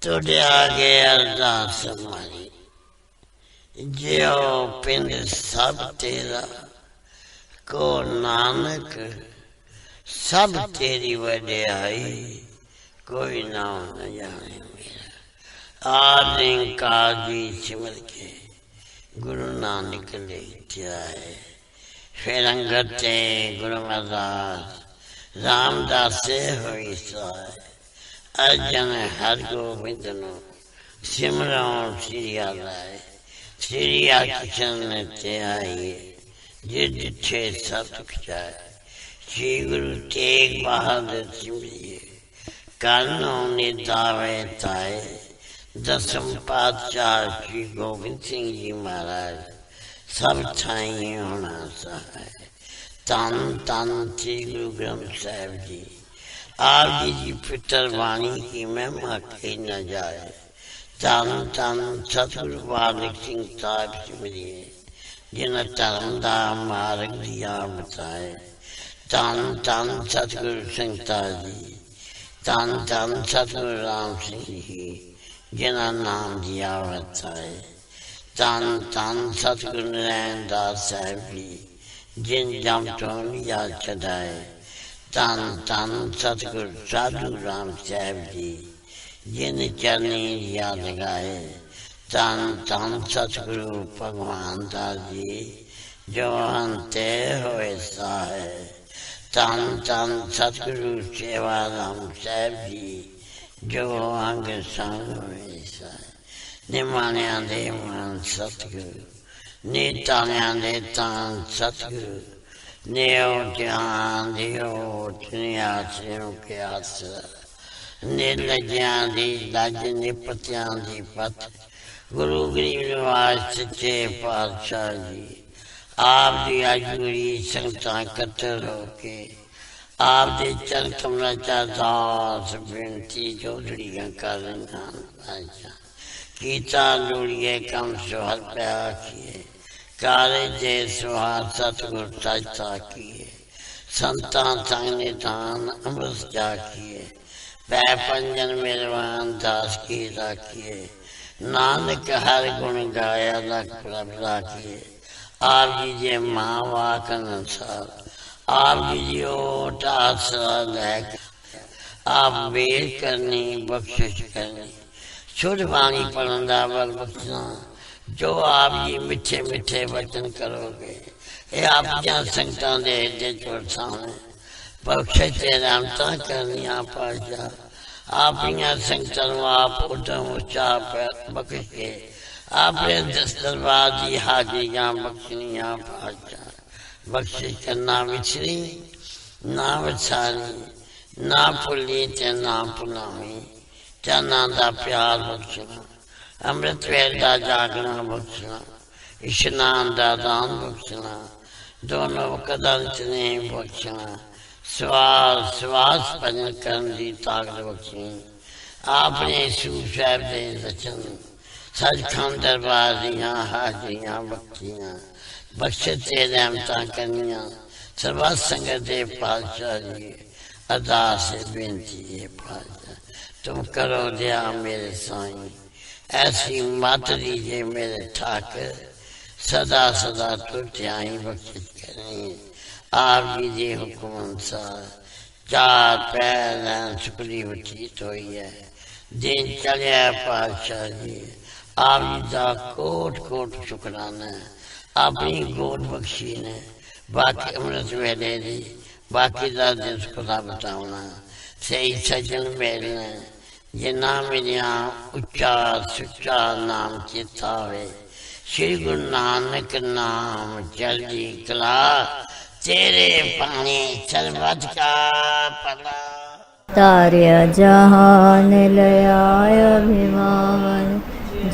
तुझे आगे अरदास हमारी, जो पिंड सब तेरा, को नानक सब तेरी वड्याई, कोई नाम न जाने मेरा। आदि काजी सिमर के गुरु नानक ले जाए, फिर अंगते गुरु अरदास रामदास से होई साय। अर्जन हर गोबिंद नो सिमरो श्रीया लाए, श्रीया किशन ते आइए, जिद छे सतुख जाए। श्री गुरु तेग बहादुर सिमरिए, कानों ने दावे ताए। दसम पातशाह श्री गोबिंद सिंह जी महाराज सब ठाई होना सहाय। तन तन श्री गुरु ग्रंथ साहिब जी, आप जी की पितर वाणी की महिमा कही न जाए। तन तन सतगुरु बालक सिंह साहिब सिमरिए, जिन धर्म दा मार्ग दिया बताए। तन तन सतगुरु संगता जी, तन तन सतगुरु राम सिंह जी, जिन्हें नाम दिया बताए। तन तन सतगुरु नारायण दास साहिब जी, जिन जम तो लिया चढ़ाए। तन तन सतगुरु साधु राम साहिब जी, जिन चरनी लिया लगाए। तन तन सतगुरु भगवान दास जी, जो अंते होए साहे। तन तन सतगुरु सेवा राम साहिब जी, जो अंग संग होए साहे। निमाणिया दे मान सतगुरु, नीताणिया दे तान सतगुरु, नेओ जान दियो दुनिया सिरों के आसरा। निर्लज्ञां दी लज निपत्यां दी पत, गुरु गरीब निवास सच्चे पातशाह जी। आप दी अजूरी संगतां कतर होके, आप दे चरण कमला चा दास बेनती जोड़ियां कर रहा। कीता लोड़िए कम सुहर प्या किए, काले जे सुहार सतगुर सजता किए। संतां संग निधान अमृत जा किए, पै पंजन मेरवान दास की राखिए। नानक हर गुण गाया लख प्रभ राखिए। आप जी जे माँ वाक अनुसार, आप जी जी ओट आसरा लैक। आप बेर करनी बख्शिश करनी, शुद्ध वाणी पढ़ंदा बल बख्शना। जो आप जी मिठे मिठे वचन करोगे, ये आप जहाँ संगतां दे दे चोर सामने बख्शे ते रहमतां करनिया पाशा। आप यहाँ संगतां आप उदम उचा बख्श के, आपने दरबार दी हाजिरियां बख्शनिया पाशा। बख्शिश करना विछड़ी ना विछारी, ना भुली ते ना भुलावी। चरना दा प्यार बख्शना, अमृत वेल दा जागना बख्शना, इशनान दा दान बख्शना, दोनों कदम ने बख्शना। श्वास श्वास भजन करन दी ताकत बख्शनी। आपने सूर साहिब दे रचन, सचखंड दरबार दियां हाजिरियां बख्शियां। बख्शे ते रहमतां करनियां, सर्वत संगत दे पातशाह जी। अरदास बेनती है पातशाह, तुम करो दया मेरे साईं। ऐसी मत दीजिए मेरे ठाकर, सदा सदा तुर ध्याई बख्शिश करनी। आप जी दे हुक्म अनुसार चार पैर सुखली बचीत हुई है। दिन चलिया पातशाह जी, आप जी का कोट कोट शुकराना है। अपनी गोद बख्शी ने बाकी अमृत वेले दी, बाकी का दिन खुदा बताना। सही सजन मिलने, जिन्ना मिलिया उच्चा सुच्चा नाम चेता हुए। श्री गुरु नानक नाम चढ़दी कला, तेरे पानी सर्वत का भला। तार्या जहान लयाय अभिमान,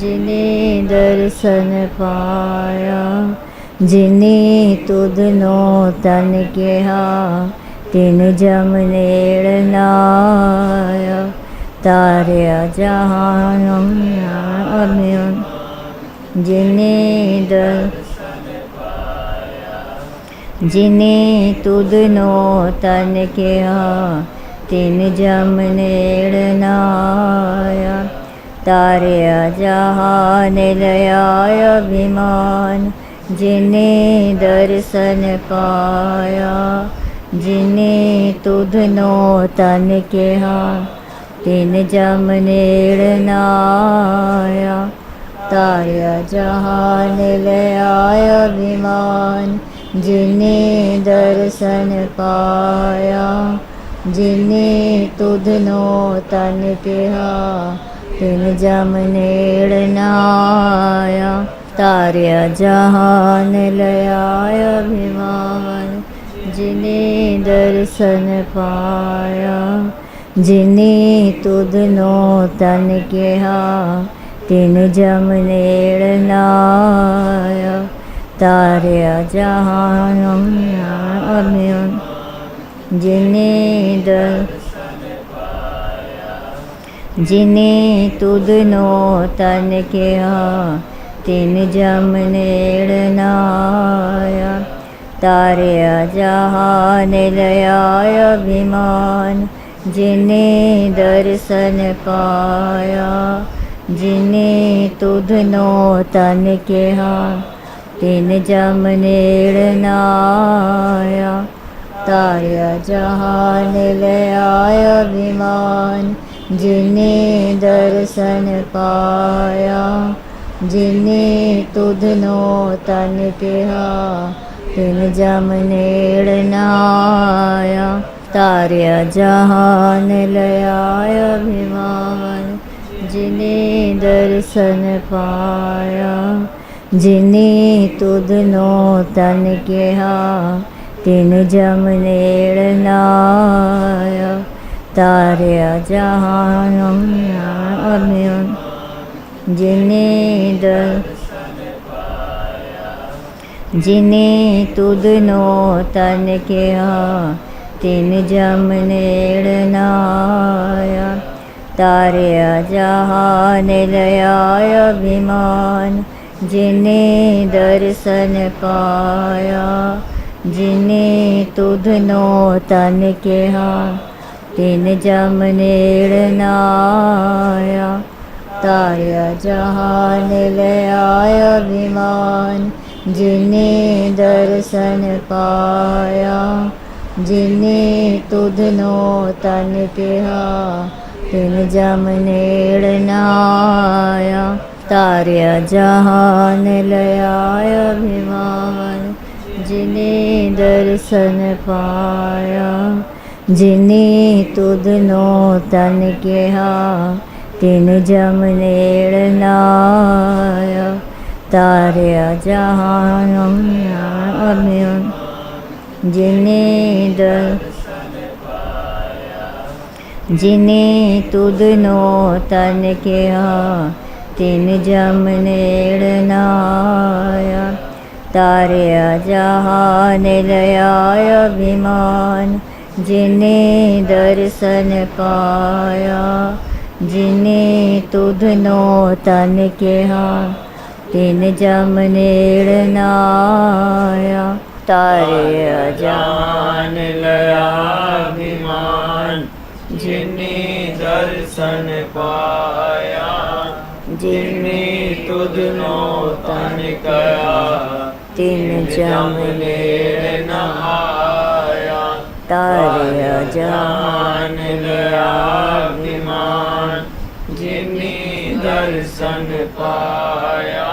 जिने दर्शन पाया। जिने तुधनो तन केहा, तिन जम नेड़ नाया। तार्या जहान अभिमान, जिने तुधनो तन केहा, तिन जम नेड़ नाया। तारया जहान लयाय अभिमान जिने दर्शन पाया जिने तुधनो तन केहा तिन जम नेड़ नाया तारया जहान लयाय अभिमान जिने दर्शन पाया जिने तुधनो तन केहा तिन जम नेड़ नाया तारया जहान लयाय अभिमान जिने दर्शन पाया जिने तुधनो तन केहा तिन जम नेड़ नाया तारया जहान अभिमान जिने जिने तुधनो तन केहा तिन जम नेड़ नाया तारया जहान लयाय अभिमान जिने दर्शन पाया जिने तुधनो तन केहा तिन जम नेड़ नाया तारया जहान लयाय अभिमान जिने दर्शन पाया जिने तुधनो तन केहा तिन जम नेड़ नाया तारया जहान लयाय अभिमान जिने दर्शन पाया जिने तुधनो तन केहा तिन जम नेड़ नाया तारया जहान अभिमान जिने जिने तुधनो तन केहा तिन जम नेड़ नाया तारया जहान लयाय अभिमान जिने दर्शन पाया जिने तुधनो तन केहा तिन जम नेड़ नाया तारया जहान लयाय अभिमान जिने दर्शन पाया जिने तुधनो तन केहा तिन जम नेड़ नाया तारया जहान लयाय अभिमान जिने दर्शन पाया जिने तुधनो तन केहा तिन जम नेड़ नाया तारया जहान अभिमान जिने जिने तुधनो तन केहा तिन जम नेड़ नाया तारया जहान लयाय अभिमान जिने दर्शन पाया जिने तुधनो तन केहा तिन जम नेड़ नाया तारया जहान लया अभिमान जिने दर्शन पाया जिने तुधनो तन कया तिन जम नेड़ नहाया तारया जहान लया अभिमान जिने दर्शन पाया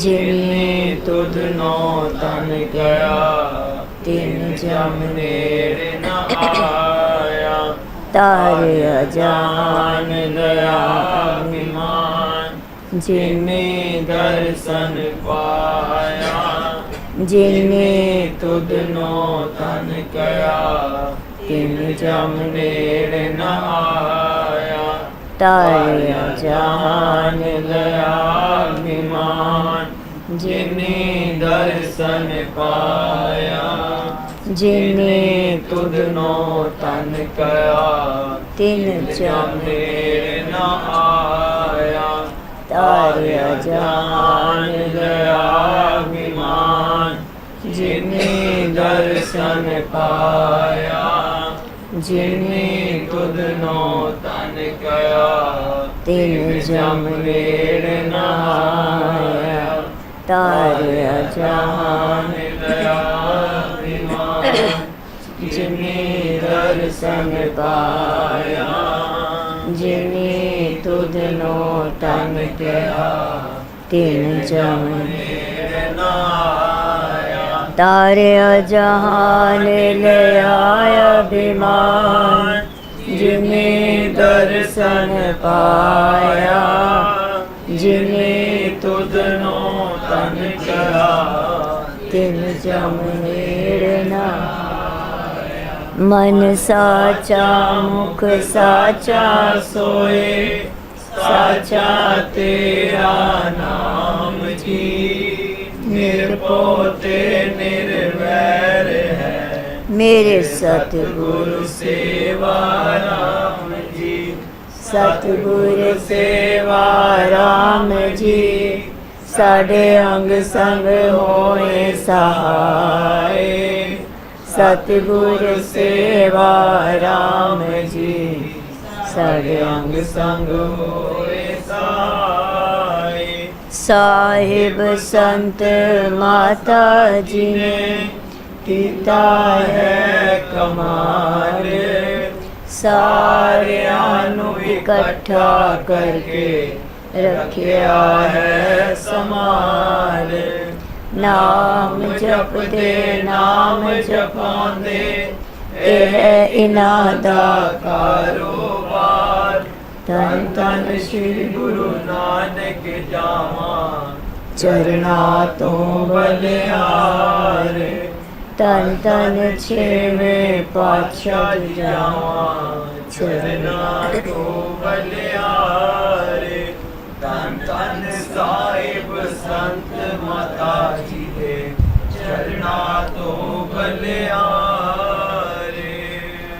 जिने तुधनो तन गया तिन जम नेड़ नहाया तारया जहान लया अभिमान जिने दर्शन पाया जिने तुधनो तन गया तिन जम नेड़ नहाया तारया जहान लया अभिमान जिने दर्शन पाया जिने तुधनो तन कया तिन जम नेड़ नहाया तारया जहान लया अभिमान जिने दर्शन पाया ਜਿਨੇ ਤੁਧ ਨੋ ਤਨ ਕਇਆ ਤਿਨ ਜਮ ਵੇੜ ਨਹਾਇਆ ਤਾਰਿਆ ਜਹਾਨ ਦਇਆ ਵਿਮਾਨ ਜਿਨੇ ਦਰਸ਼ਨ ਪਾਇਆ ਜਿਨੇ ਤੁਧ ਨੋ ਤਨ ਕਿਆ ਤਿਨ ਜਮ ਤਾਰਿਆ ਜਹਾਨ ਲਿਆ ਬਿਮਾਨ ਜਿਨੇ ਦਰਸ਼ਨ ਪਾਇਆ ਜਿਨੇ ਤੁਧ ਨੋ ਤਨ ਕਰਾ ਤਿਨ ਜਮ ਨੇੜਨਾ ਮਨ ਸਾਚਾ ਮੁਖ ਸਾਚਾ ਸੋਏ ਸਾਚਾ ਤੇਰਾ ਨਾਮ ਜੀ ਨਿਰਭਉ ਤੇ ਨਿਰਵੈਰ ਹੈ ਮੇਰੇ ਸਤਿਗੁਰ ਗੁਰੂ ਸੇਵਾ ਰਾਮ ਜੀ ਸਤਿਗੁਰ ਸੇਵਾ ਰਾਮ ਜੀ ਸਾਡੇ ਅੰਗ ਸੰਗ ਹੋਏ ਸਹਾਏ ਸਤਿਗੁਰ ਸੇਵਾ ਰਾਮ ਜੀ ਸਾਡੇ ਅੰਗ ਸੰਗ ਹੋਏ ਸਾਏ ਸਾਹਿਬ ਸੰਤ ਮਾਤਾ ਜੀ ਨੇ ਕੀਤਾ ਹੈ ਕਮਾਲ ਸਾਰਿਆਂ ਨੂੰ ਇਕੱਠਾ ਕਰਕੇ ਰੱਖਿਆ ਹੈ ਸਮਾਲ ਨਾਮ ਜਪਦੇ ਨਾਮ ਜਪਾਉਂਦੇ ਇਹ ਇਹਨਾਂ ਦਾ ਕਾਰੋਬਾਰ ਧੰਨ ਧੰਨ ਸ੍ਰੀ ਗੁਰੂ ਨਾਨਕ ਜਾਵਾਂ ਚਰਨਾਂ ਤੋਂ ਬਲਿਹਾਰ ਧੰਨ ਧੰਨ ਛੇਵੇਂ ਪਾਤਸ਼ਾਹ ਜਾਵਾਂ ਚਰਨਾਂ ਤੋਂ ਬਲਿਹਾਰ ਧੰਨ ਧੰਨ ਸਾਹਿਬ ਸੰਤ ਮਾਤਾ ਜੀ ਦੇ ਚਰਨਾਂ ਤੋਂ ਬਲਿਹਾਰ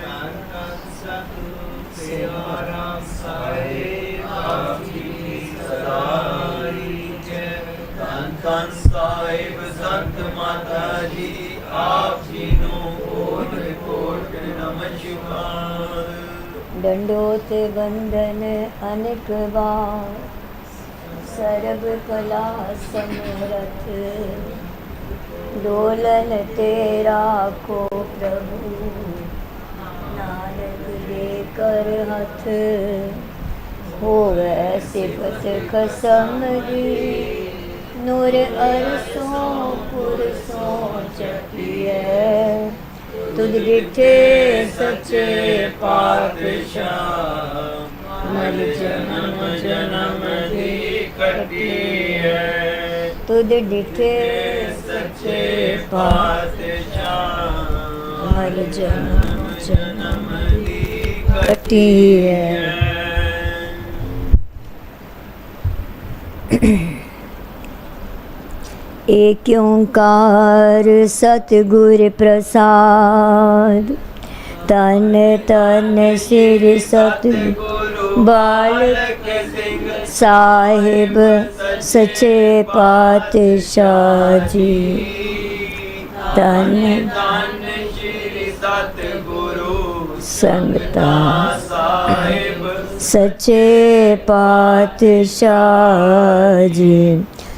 ਧੰਨ ਧੰਨ ਸਤਿਗੁਰੂ ਸੇਵਾ ਰਾਮ ਸਾਹਿਬ ਆਪ ਜੀ ਦੀ ਸਦਾਈ ਜੈ ਧੰਨ ਧੰਨ ਸਾਹਿਬ ਸੰਤ ਮਾਤਾ ਜੀ ਆਪ ਜੀ ਨੂੰ ਕੋਟ ਕੋਟ ਨਮਸਕਾਰ दंडोत बंदन अनेक बार सर्व कला समरथ डोलन तेरा को प्रभु नानक दे कर हथ होवे सिफत खसम दी नूर अरसों पुरसों चकिए तुझ डिठे सच्चे पातशाह मर जन्म जन्म दी कटी है तुझ डिठे सच्चे पातशाह मर जन्म जन्म दी कटी है। एक ओंकार सतगुर प्रसाद तन तन श्री सतगुरु बालक साहिब सच्चे पातशाह जी तन तन श्री सतगुरु संगता साहिब सच्चे पातशाह जी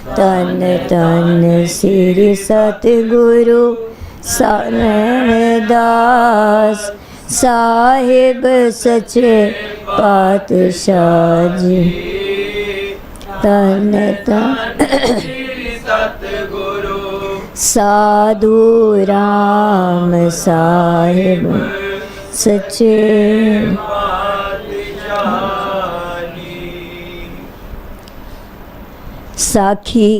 तन तन श्री सतगुरु दास साहिब सच्चे पातशाह जी तन तन सतगुरु साधु राम साहिब सच्चे साखी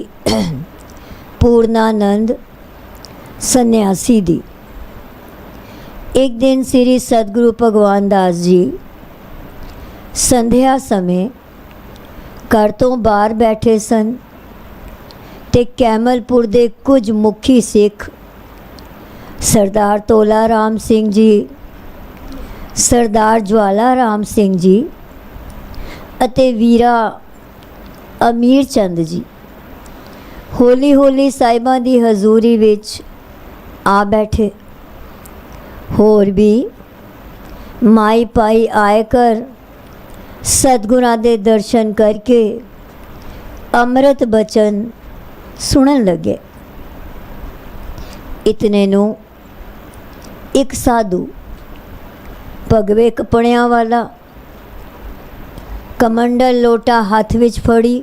पूर्णानंद सन्यासी दी। एक दिन श्री सतगुरु भगवान दास जी संध्या समय घर तो बाहर बैठे सन ते कैमलपुर दे कुछ मुखी सिख सरदार तोला राम सिंह जी, सरदार ज्वाला राम सिंह जी अते वीरा अमीर चंद जी हौली हौली साहिबां दी हजूरी विच आ बैठे। होर भी ਮਾਈ ਪਾਈ ਆਏ ਕਰ ਸਤਿਗੁਰਾਂ ਦੇ ਦਰਸ਼ਨ ਕਰਕੇ ਅੰਮ੍ਰਿਤ ਬਚਨ ਸੁਣਨ ਲੱਗੇ। ਇਤਨੇ ਨੂੰ ਇੱਕ ਸਾਧੂ ਭਗਵੇ ਕੱਪੜਿਆਂ ਵਾਲਾ ਕਮੰਡਲ ਲੋਟਾ ਹੱਥ ਵਿੱਚ ਫੜੀ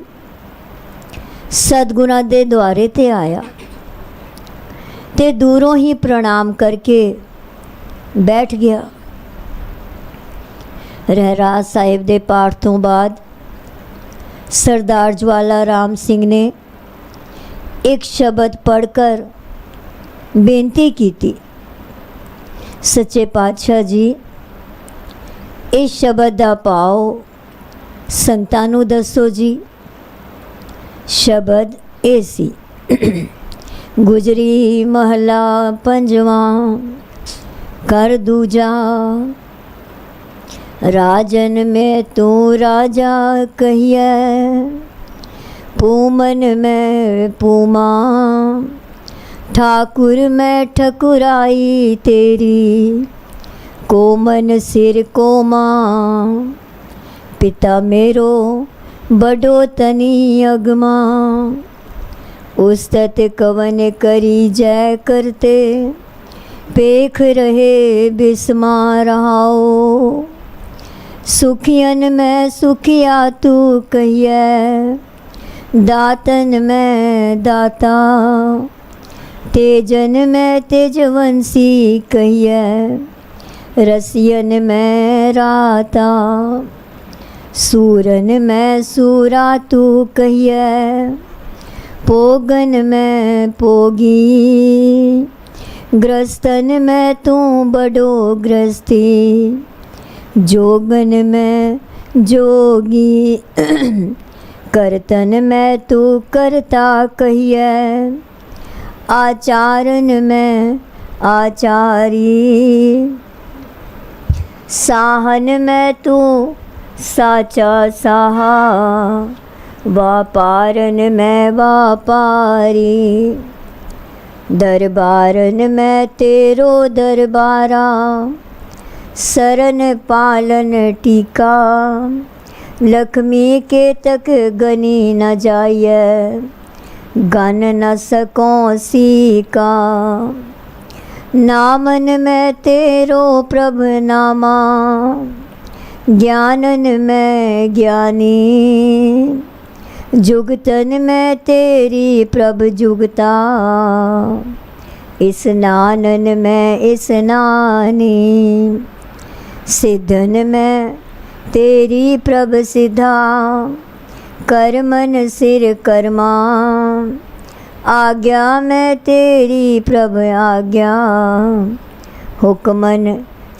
ਸਤਿਗੁਰਾਂ ਦੇ ਦੁਆਰੇ ਤੇ ਆਇਆ ਤੇ ਦੂਰੋਂ ਹੀ ਪ੍ਰਣਾਮ ਕਰਕੇ ਬੈਠ ਗਿਆ। ਰਹਿਰਾਸ ਸਾਹਿਬ ਦੇ ਪਾਠ ਤੋਂ ਬਾਅਦ ਸਰਦਾਰ ਜਵਾਲਾ ਰਾਮ ਸਿੰਘ ਨੇ ਇੱਕ ਸ਼ਬਦ ਪੜ੍ਹ ਕਰ ਬੇਨਤੀ ਕੀਤੀ, ਸੱਚੇ ਪਾਤਸ਼ਾਹ ਜੀ ਇਸ ਸ਼ਬਦ ਦਾ ਭਾਵ ਸੰਗਤਾਂ ਨੂੰ ਦੱਸੋ ਜੀ। ਸ਼ਬਦ ਇਹ ਸੀ, ਗੁਜਰੀ ਮਹਲਾ ਪੰਜਵਾਂ ਕਰ ਦੂਜਾ, ਰਾਜਨ ਮੈਂ ਤੂੰ ਰਾਜਾ ਕਹੀਐ, पूमन में पूमा, ठाकुर में ठकुराई तेरी, कोमन सिर कोमा, पिता मेरो बड़ो तनी अगमा, उस्तत कवन करी जय करते, पेख रहे बिस्मा रहाओ, सुखियन में सुखिया तू कहिए, दातन में दाता, तेजन में तेजवंशी कहिए, रसियन में राता, सूरन में सूरा तू कहिए, पोगन में पोगी, ग्रस्तन में तू बड़ो ग्रस्ती, जोगन में जोगी, करतन में तू करता कहिए, आचारन में आचारी, साहन में तू साचा साहा, व्यापारन में व्यापारी, दरबारन में तेरो दरबारा, सरन पालन टीका, लक्ष्मी के तक गनी न जाइए, गन न सकों सीका, नामन में तेरो प्रभ नामा, ज्ञानन में ज्ञानी, जुगतन में तेरी प्रभ जुगता, स्नानन में स्नानी, सिद्धन में तेरी प्रभ सिद्धा, कर्मन सिर कर्मा, आज्ञा में तेरी प्रभ आज्ञा, हुक्मन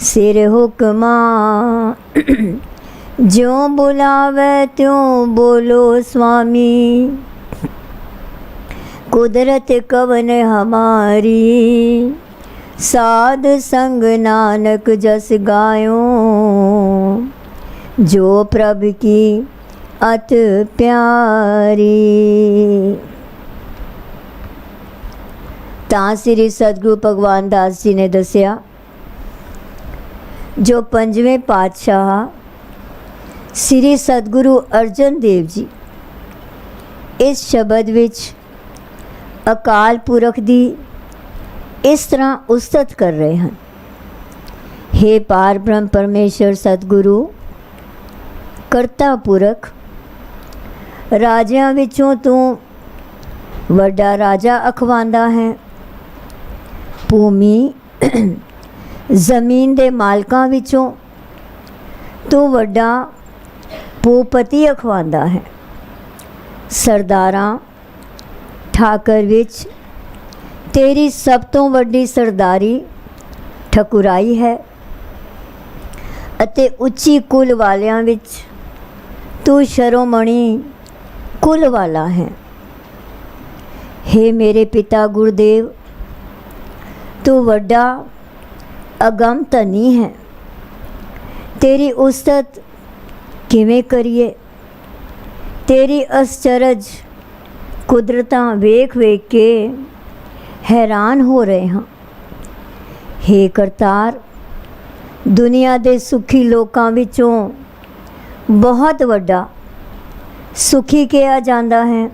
सिर हुक्मा, ज्यों बुलावे त्यों बोलो स्वामी, कुदरत कवन हमारी, साध संग नानक जस गायो, जो प्रभ की अत प्यारी। ਤਾਂ ਸ੍ਰੀ ਸਤਿਗੁਰੂ ਭਗਵਾਨ ਦਾਸ ਜੀ ਨੇ ਦੱਸਿਆ, ਜੋ ਪੰਜਵੇਂ ਪਾਤਸ਼ਾਹ ਸ੍ਰੀ ਸਤਿਗੁਰੂ ਅਰਜਨ ਦੇਵ ਜੀ ਇਸ ਸ਼ਬਦ ਵਿੱਚ ਅਕਾਲ ਪੁਰਖ ਦੀ ਇਸ ਤਰ੍ਹਾਂ ਉਸਤਤ ਕਰ ਰਹੇ ਹਨ। हे ਪਾਰ ਬ੍ਰਹਮ ਪਰਮੇਸ਼ਰ ਸਤਿਗੁਰੂ ਕਰਤਾ ਪੁਰਖ, ਰਾਜਿਆਂ ਵਿੱਚੋਂ ਤੂੰ ਵੱਡਾ ਰਾਜਾ ਅਖਵਾਂਦਾ ਹੈ, ਭੂਮੀ ਜ਼ਮੀਨ ਦੇ ਮਾਲਕਾਂ ਵਿੱਚੋਂ ਤੂੰ ਵੱਡਾ ਭੂਪਤੀ ਅਖਵਾਂਦਾ ਹੈ, ਸਰਦਾਰਾਂ ਠਾਕਰ ਵਿੱਚ ਤੇਰੀ ਸਭ ਤੋਂ ਵੱਡੀ ਸਰਦਾਰੀ ਠਕੁਰਾਈ ਹੈ, ਅਤੇ ਉੱਚੀ ਕੁਲ ਵਾਲਿਆਂ ਵਿੱਚ ਤੂੰ ਸ਼ਰੋਮਣੀ ਕੁਲ ਵਾਲਾ ਹੈ। हे ਮੇਰੇ ਪਿਤਾ ਗੁਰਦੇਵ, ਤੂੰ ਵੱਡਾ ਅਗੰਮ ਧਨੀ ਹੈ, ਤੇਰੀ ਉਸਤਤ ਕਿਵੇਂ ਕਰੀਏ? ਤੇਰੀ ਅਸਚਰਜ ਕੁਦਰਤਾਂ ਵੇਖ ਵੇਖ ਕੇ ਹੈਰਾਨ ਹੋ ਰਹੇ ਹਾਂ। हे ਕਰਤਾਰ, ਦੁਨੀਆ ਦੇ ਸੁਖੀ ਲੋਕਾਂ ਵਿੱਚੋਂ ਬਹੁਤ ਵੱਡਾ ਸੁਖੀ ਕਿਹਾ ਜਾਂਦਾ ਹੈ,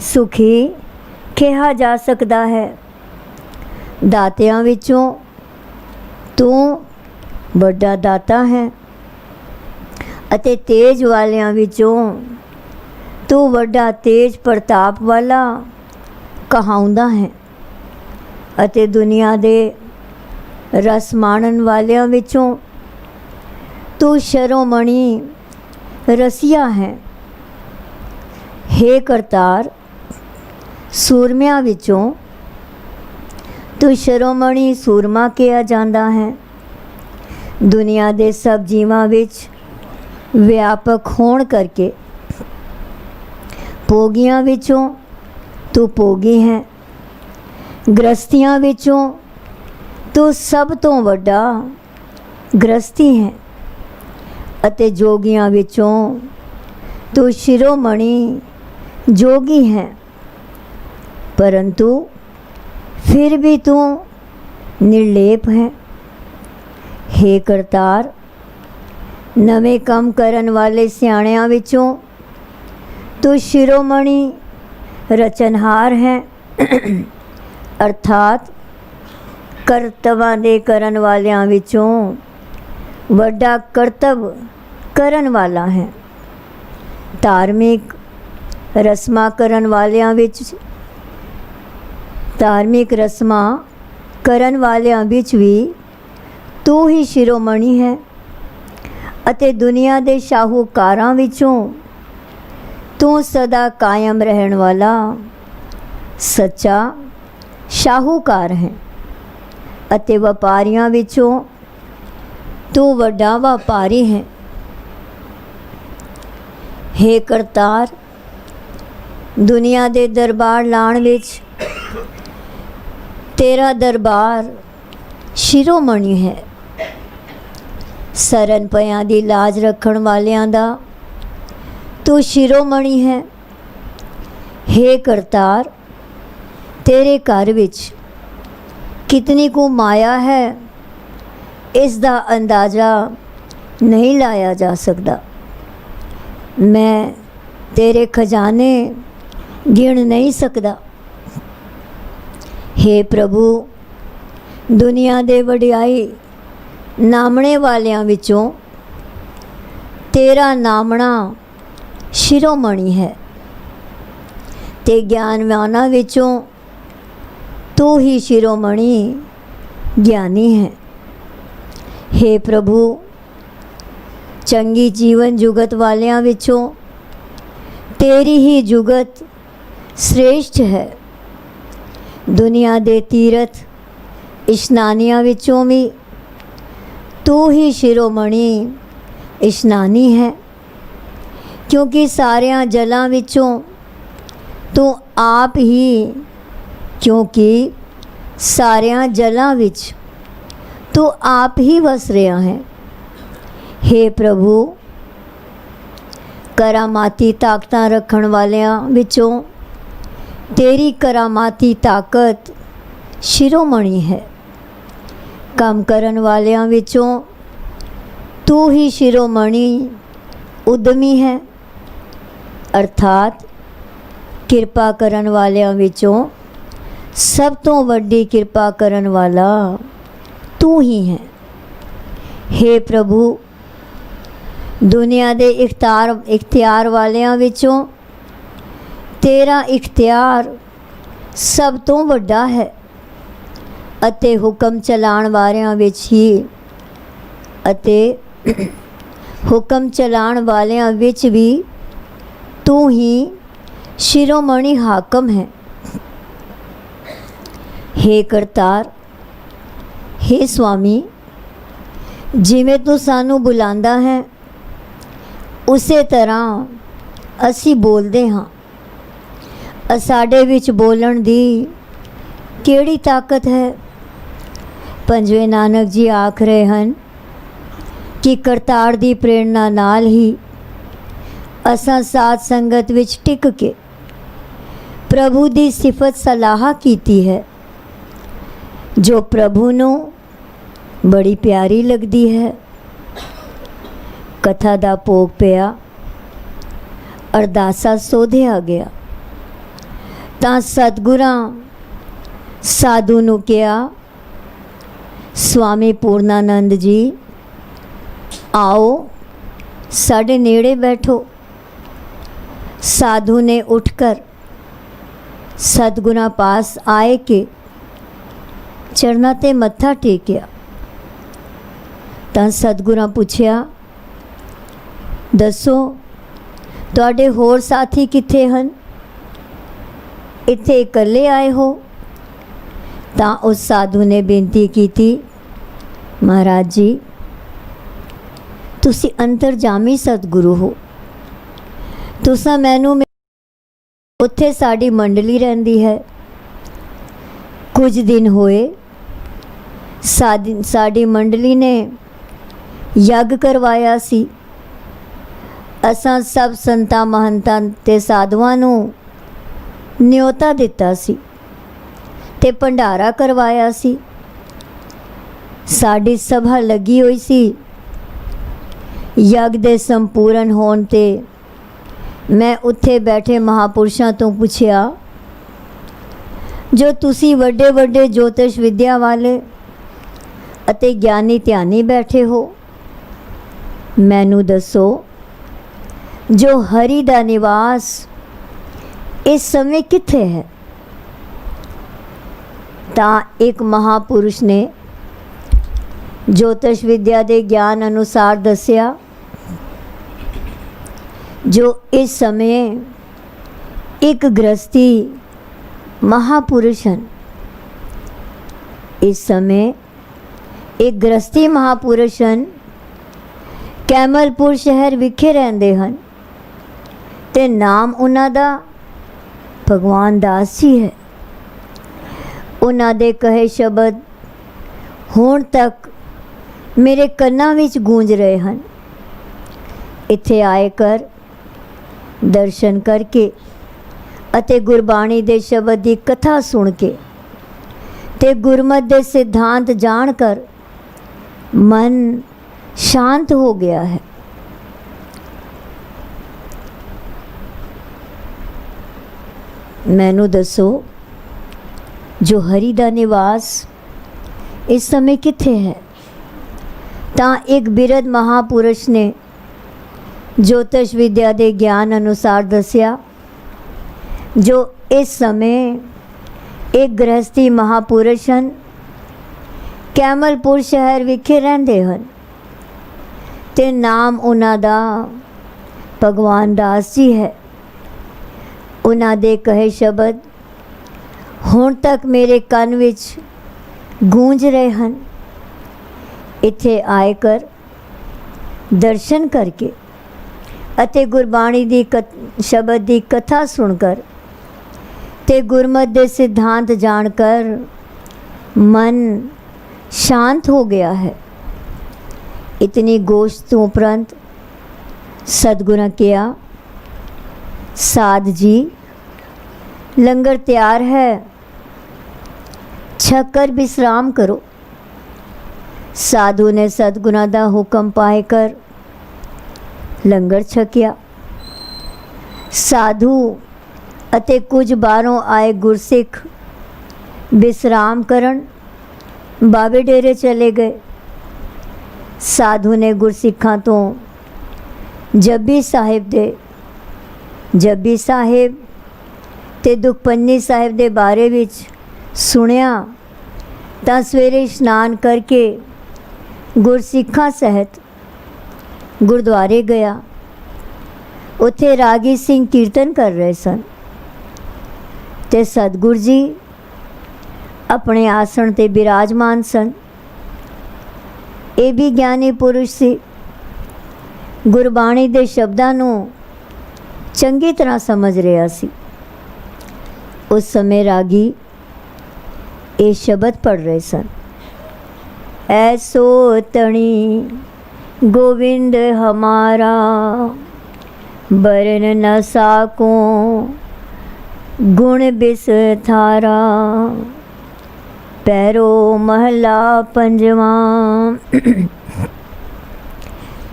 ਸੁਖੀ ਕਿਹਾ ਜਾ ਸਕਦਾ ਹੈ। ਦਾਤਿਆਂ ਵਿੱਚੋਂ ਤੂੰ ਵੱਡਾ ਦਾਤਾ ਹੈ ਅਤੇ ਤੇਜ ਵਾਲਿਆਂ ਵਿੱਚੋਂ ਤੂੰ ਵੱਡਾ ਤੇਜ ਪ੍ਰਤਾਪ ਵਾਲਾ ਕਹਾਉਂਦਾ ਹੈ ਅਤੇ ਦੁਨੀਆ ਦੇ ਰਸ ਮਾਣਨ ਵਾਲਿਆਂ ਵਿੱਚੋਂ ਤੂੰ ਸ਼ਰੋਮਣੀ ਰਸੀਆ ਹੈ। ਹੇ ਕਰਤਾਰ, ਸੂਰਮਿਆਂ ਵਿੱਚੋਂ ਤੂੰ ਸ਼ਰੋਮਣੀ ਸੂਰਮਾ ਕਿਹਾ ਜਾਂਦਾ ਹੈ। ਦੁਨੀਆ ਦੇ ਸਭ ਜੀਵਾਂ ਵਿੱਚ ਵਿਆਪਕ ਹੋਣ ਕਰਕੇ ਭੋਗੀਆਂ ਵਿੱਚੋਂ ਤੂੰ ਭੋਗੀ ਹੈ। ਗ੍ਰਸਤੀਆਂ ਵਿੱਚੋਂ ਤੂੰ ਸਭ ਤੋਂ ਵੱਡਾ ਗ੍ਰਸਤੀ ਹੈ ਅਤੇ ਜੋਗੀਆਂ ਵਿੱਚੋਂ ਤੂੰ ਸ਼ਿਰੋਮਣੀ ਜੋਗੀ ਹੈ। ਪਰੰਤੂ ਫਿਰ ਵੀ ਤੂੰ ਨਿਰਲੇਪ ਹੈ। ਹੇ ਕਰਤਾਰ, ਨਵੇਂ ਕੰਮ ਕਰਨ ਵਾਲੇ ਸਿਆਣਿਆਂ ਵਿੱਚੋਂ ਤੂੰ ਸ਼ਿਰੋਮਣੀ ਰਚਨਹਾਰ ਹੈ, ਅਰਥਾਤ ਕਰਤਵਾਂ ਦੇ ਕਰਨ ਵਾਲਿਆਂ ਵਿੱਚੋਂ ਵੱਡਾ ਕਰਤਵ ਕਰਨ ਵਾਲਾ ਹੈ। ਧਾਰਮਿਕ ਰਸਮਾਂ ਕਰਨ ਵਾਲਿਆਂ ਵਿੱਚ ਵੀ ਤੂੰ ਹੀ ਸ਼ਿਰੋਮਣੀ ਹੈ ਅਤੇ ਦੁਨੀਆ ਦੇ ਸ਼ਾਹੂਕਾਰਾਂ ਵਿੱਚੋਂ ਤੂੰ ਸਦਾ ਕਾਇਮ ਰਹਿਣ ਵਾਲਾ ਸੱਚਾ ਸ਼ਾਹੂਕਾਰ ਹੈ ਅਤੇ ਵਪਾਰੀਆਂ ਵਿੱਚੋਂ ਤੂੰ ਵੱਡਾ ਵਪਾਰੀ ਹੈ। ਹੇ ਕਰਤਾਰ, ਦੁਨੀਆ ਦੇ ਦਰਬਾਰ ਲਾਉਣ ਵਿੱਚ ਤੇਰਾ ਦਰਬਾਰ ਸ਼ਿਰੋਮਣੀ ਹੈ। ਸਰਨ ਪਿਆਂ ਦੀ ਲਾਜ ਰੱਖਣ ਵਾਲਿਆਂ ਦਾ ਤੂੰ ਸ਼ਿਰੋਮਣੀ ਹੈ। ਹੇ ਕਰਤਾਰ, ਤੇਰੇ ਘਰ ਵਿੱਚ ਕਿਤਨੀ ਕੁ ਮਾਇਆ ਹੈ, ਇਸ ਦਾ ਅੰਦਾਜ਼ਾ ਨਹੀਂ ਲਾਇਆ ਜਾ ਸਕਦਾ। ਮੈਂ ਤੇਰੇ ਖਜ਼ਾਨੇ ਗਿਣ ਨਹੀਂ ਸਕਦਾ। ਹੇ ਪ੍ਰਭੂ, ਦੁਨੀਆ ਦੇ ਵਡਿਆਈ ਨਾਮਣੇ ਵਾਲਿਆਂ ਵਿੱਚੋਂ ਤੇਰਾ ਨਾਮਣਾ ਸ਼ਿਰੋਮਣੀ ਹੈ ਤੇ ਗਿਆਨਵਾਨਾਂ ਵਿੱਚੋਂ ਤੂੰ ਹੀ ਸ਼ਿਰੋਮਣੀ ਗਿਆਨੀ ਹੈ। ਹੇ ਪ੍ਰਭੂ, ਚੰਗੀ ਜੀਵਨ ਜੁਗਤ ਵਾਲਿਆਂ ਵਿੱਚੋਂ ਤੇਰੀ ਹੀ ਜੁਗਤ ਸ੍ਰੇਸ਼ਟ ਹੈ। ਦੁਨੀਆ ਦੇ ਤੀਰਥ ਇਸ਼ਨਾਨੀਆਂ ਵਿੱਚੋਂ ਵੀ ਤੂੰ ਹੀ ਸ਼ਿਰੋਮਣੀ ਇਸ਼ਨਾਨੀ ਹੈ, ਕਿਉਂਕਿ ਸਾਰਿਆਂ ਜਲਾਂ ਵਿੱਚੋਂ ਤੂੰ ਆਪ ਹੀ ਤੂੰ ਆਪ ਹੀ ਵਸ ਰਿਹਾ ਹੈ। ਹੇ ਪ੍ਰਭੂ, ਕਰਾਮਾਤੀ ਤਾਕਤਾਂ ਰੱਖਣ ਵਾਲਿਆਂ ਵਿੱਚੋਂ ਤੇਰੀ ਕਰਾਮਾਤੀ ਤਾਕਤ ਸ਼ਿਰੋਮਣੀ ਹੈ। ਕੰਮ ਕਰਨ ਵਾਲਿਆਂ ਵਿੱਚੋਂ ਤੂੰ ਹੀ ਸ਼ਿਰੋਮਣੀ ਉਦਮੀ ਹੈ, ਅਰਥਾਤ ਕਿਰਪਾ ਕਰਨ ਵਾਲਿਆਂ ਵਿੱਚੋਂ ਸਭ ਤੋਂ ਵੱਡੀ ਕਿਰਪਾ ਕਰਨ ਵਾਲਾ ਤੂੰ ਹੀ ਹੈ। ਹੇ ਪ੍ਰਭੂ, ਦੁਨੀਆ ਦੇ ਇਖਤਿਆਰ ਵਾਲਿਆਂ ਵਿੱਚੋਂ ਤੇਰਾ ਇਖਤਿਆਰ ਸਭ ਤੋਂ ਵੱਡਾ ਹੈ ਅਤੇ ਹੁਕਮ ਚਲਾਉਣ ਵਾਲਿਆਂ ਵਿੱਚ ਵੀ ਤੂੰ ਹੀ ਸ਼ਿਰੋਮਣੀ ਹਾਕਮ ਹੈ। ਹੇ ਕਰਤਾਰ, ਹੇ ਸੁਆਮੀ, ਜਿਵੇਂ ਤੂੰ ਸਾਨੂੰ ਬੁਲਾਉਂਦਾ ਹੈ ਉਸੇ ਤਰ੍ਹਾਂ ਅਸੀਂ ਬੋਲਦੇ ਹਾਂ। ਸਾਡੇ ਵਿੱਚ ਬੋਲਣ ਦੀ ਕਿਹੜੀ ਤਾਕਤ ਹੈ? ਪੰਜਵੇਂ ਨਾਨਕ ਜੀ ਆਖ ਰਹੇ ਹਨ ਕਿ ਕਰਤਾਰ ਦੀ ਪ੍ਰੇਰਣਾ ਨਾਲ ਹੀ ਅਸਾਂ ਸਾਧ ਸੰਗਤ ਵਿੱਚ ਟਿਕ ਕੇ ਪ੍ਰਭੂ ਦੀ ਸਿਫਤ ਸਲਾਹ ਕੀਤੀ ਹੈ। ਜੋ ਪ੍ਰਭੂ ਨੂੰ बड़ी प्यारी लगती है। कथा दा भोग पिया, अरदासा सोधिया गया तां सतगुरां साधु नूं कहा, स्वामी पूर्णानंद जी आओ साढ़े नेड़े बैठो। साधु ने उठकर सतगुरां पास आए के चरना ते मत्था टेकिया। तां सतगुरां पुछया, दसो तुहाडे होर साथी कित्थे हन? इत्थे इकल्ले आए हो? तां उस साधु ने बेनती की, महाराज जी तुसी अंतरजामी सतगुरु हो, तुसा मैनू उत्थे साड़ी मंडली रहिंदी है। कुछ दिन होए साड़ी मंडली ने यज्ञ करवाया सी। असां सब संतां महंतां ते साधुआं नूं न्योता दिता सी ते भंडारा करवाया सी। साड़ी सभा लगी हुई सी। यज्ञ दे संपूर्ण होण ते मैं उत्थे बैठे महापुरुषां तो पुछया, जो तुसी वड्डे वड्डे ज्योतिष विद्या वाले अते ज्ञानी ध्यानी बैठे हो, मैनू दसो जो हरि दा निवास इस समय कित्थे है? तां एक महापुरुष ने ज्योतिष विद्या के ज्ञान अनुसार दसिया, जो इस समय एक गृहस्थी महापुरुष हैं। इस समय एक गृहस्थी महापुरुष हैं, कैमलपुर शहर विखे रहंदे हन ते नाम उन्हां दा भगवान दास जी है। उन्हां दे कहे शब्द हुण तक मेरे कन्नां विच गूंज रहे हैं। इत्थे आए कर दर्शन करके अते गुरबाणी दे शब्द की कथा सुन के ते गुरमत दे सिद्धांत जान कर मन शांत हो गया है। मैनू दसो जो हरि दा निवास इस समय कित्थे है? तां एक बिरध महापुरुष ने ज्योतिष विद्या के ज्ञान अनुसार दसिया, जो इस समय एक गृहस्थी महापुरुष हैं, कैमलपुर शहर विखे रहंदे हन ते नाम उन्हां दा भगवान दास जी है। उन्हां दे कहे शब्द हुण तक मेरे कन विच गूंज रहे हैं। इत्थे आए कर दर्शन करके अते गुरबाणी दी शब्द की कथा सुनकर ते गुरमत दे सिद्धांत जानकर मन शांत हो गया है। इतनी गोश्त उपरंत सतगुरां किया, साध जी लंगर तैयार है, छकर विश्राम करो। साधु ने सतगुरां दा हुक्म पाए कर लंगर छकिया। साधु अते कुछ बाहरों आए गुरसिख विश्राम करन बाबे डेरे चले गए। साधु ने गुरसिखां तो जपजी साहिब ते दुखपन्नी साहिब दे बारे विच सुनिया तां सवेरे इशनान करके गुरसिखां सहित गुरुद्वारे गया। उत्थे रागी सिंह कीर्तन कर रहे सन ते सतगुरु जी अपने आसन ते विराजमान सन। ये भी ज्ञानी पुरुष सी, गुरबाणी दे शब्दां नूं चंगी तरह समझ रहा सी। उस समय रागी ये शब्द पढ़ रहे सन, ऐसो तणी गोविंद हमारा बरन न साको गुण बिसथारा। पैरो महला पंजवां।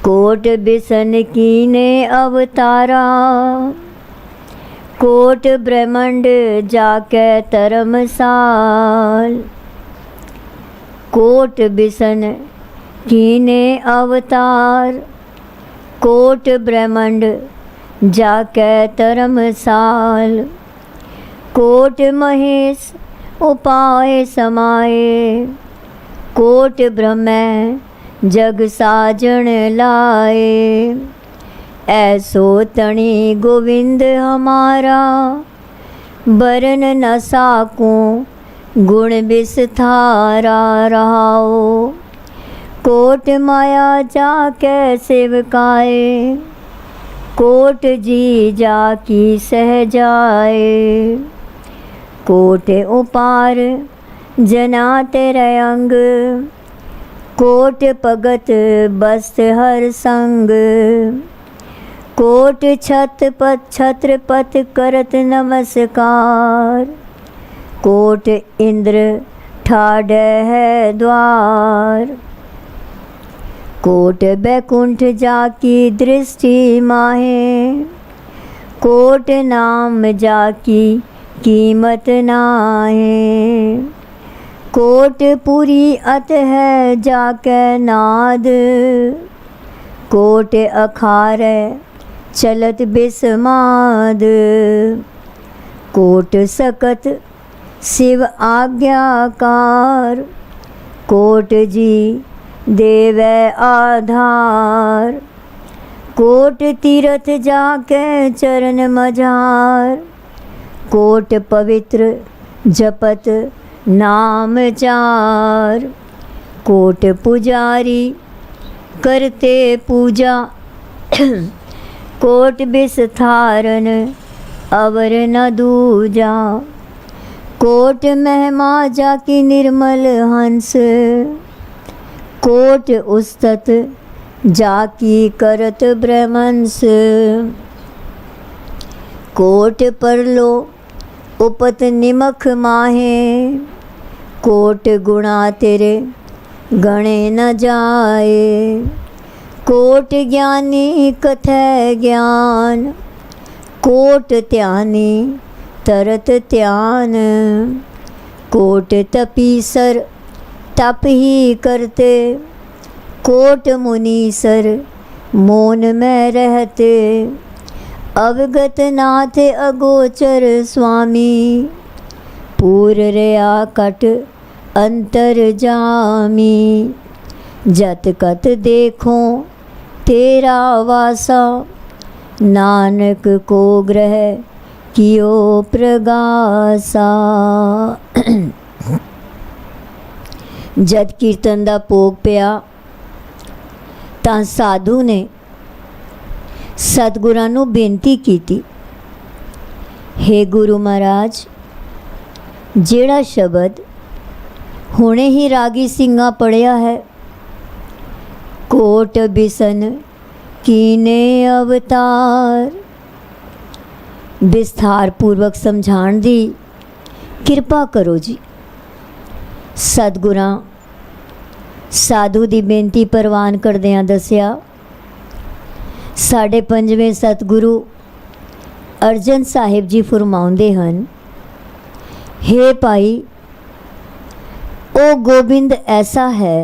कोट बिसन कीने अवतारा, कोट ब्रह्मंड जाके धर्मसाल। कोट बिसन कीने अवतार, कोट ब्रह्मंड जाके धर्मसाल। कोट महेश उपाय समाए, कोट ब्रह्म जग साजन लाए। ऐसो तणी गोविंद हमारा, बरन न साकूं गुण विस्तारा रहाओ। कोट माया जाके सेवकाए, कोट जी जाकी सहजाए। कोट उपार जना तेरे अंग, कोट भगत बस्त हर संग। कोट छत्रपत करत नमस्कार, कोट इंद्र ठाड़े है द्वार। कोट बैकुंठ जाकी दृष्टि माहे, कोट नाम जाकी कीमत नाहे। कोट पूरी अत है जाके नाद, कोट अखारे चलत बिस्माद। कोट सकत शिव आज्ञाकार, कोट जी देवे आधार। कोट तीरथ जाके चरण मझार, कोट पवित्र जपत नाम चार। कोट पुजारी करते पूजा, कोट विस्तारन अवर न दूजा। कोट महिमा जाकी निर्मल हंस, कोट उस्तत जाकी करत ब्रह्मंस। कोट परलो उपत निमख माहे, कोट गुणा तेरे गणे न जाए। कोट ज्ञानी कथै ज्ञान, कोट त्यानी तरत त्यान। कोट तपीसर तप ही करते, कोट मुनीसर मौन में रहते। अवगत नाथ अगोचर स्वामी, पूर रया कट अंतर जामी। जत कत देखो तेरा वासा, नानक को ग्रह कियो प्रगासा। जद कीर्तन दा भोग पिया तां साधु ने सतगुਰਾਂ ਨੂੰ ਬੇਨਤੀ ਕੀਤੀ, हे गुरु महाराज, ਜਿਹੜਾ ਸ਼ਬਦ ਹੁਣੇ ਹੀ ਰਾਗੀ ਸਿੰਘਾਂ ਪੜਿਆ ਹੈ, कोट बिसन कीने अवतार, विस्तार पूर्वक समझाण दी किरपा करो जी। सतगुਰਾਂ साधु की बेनती प्रवान करदियां दसिया, साढ़े पंजवें सतगुरु अर्जन साहिब जी फरमाउंदे हन, हे भाई, ओ गोबिंद ऐसा है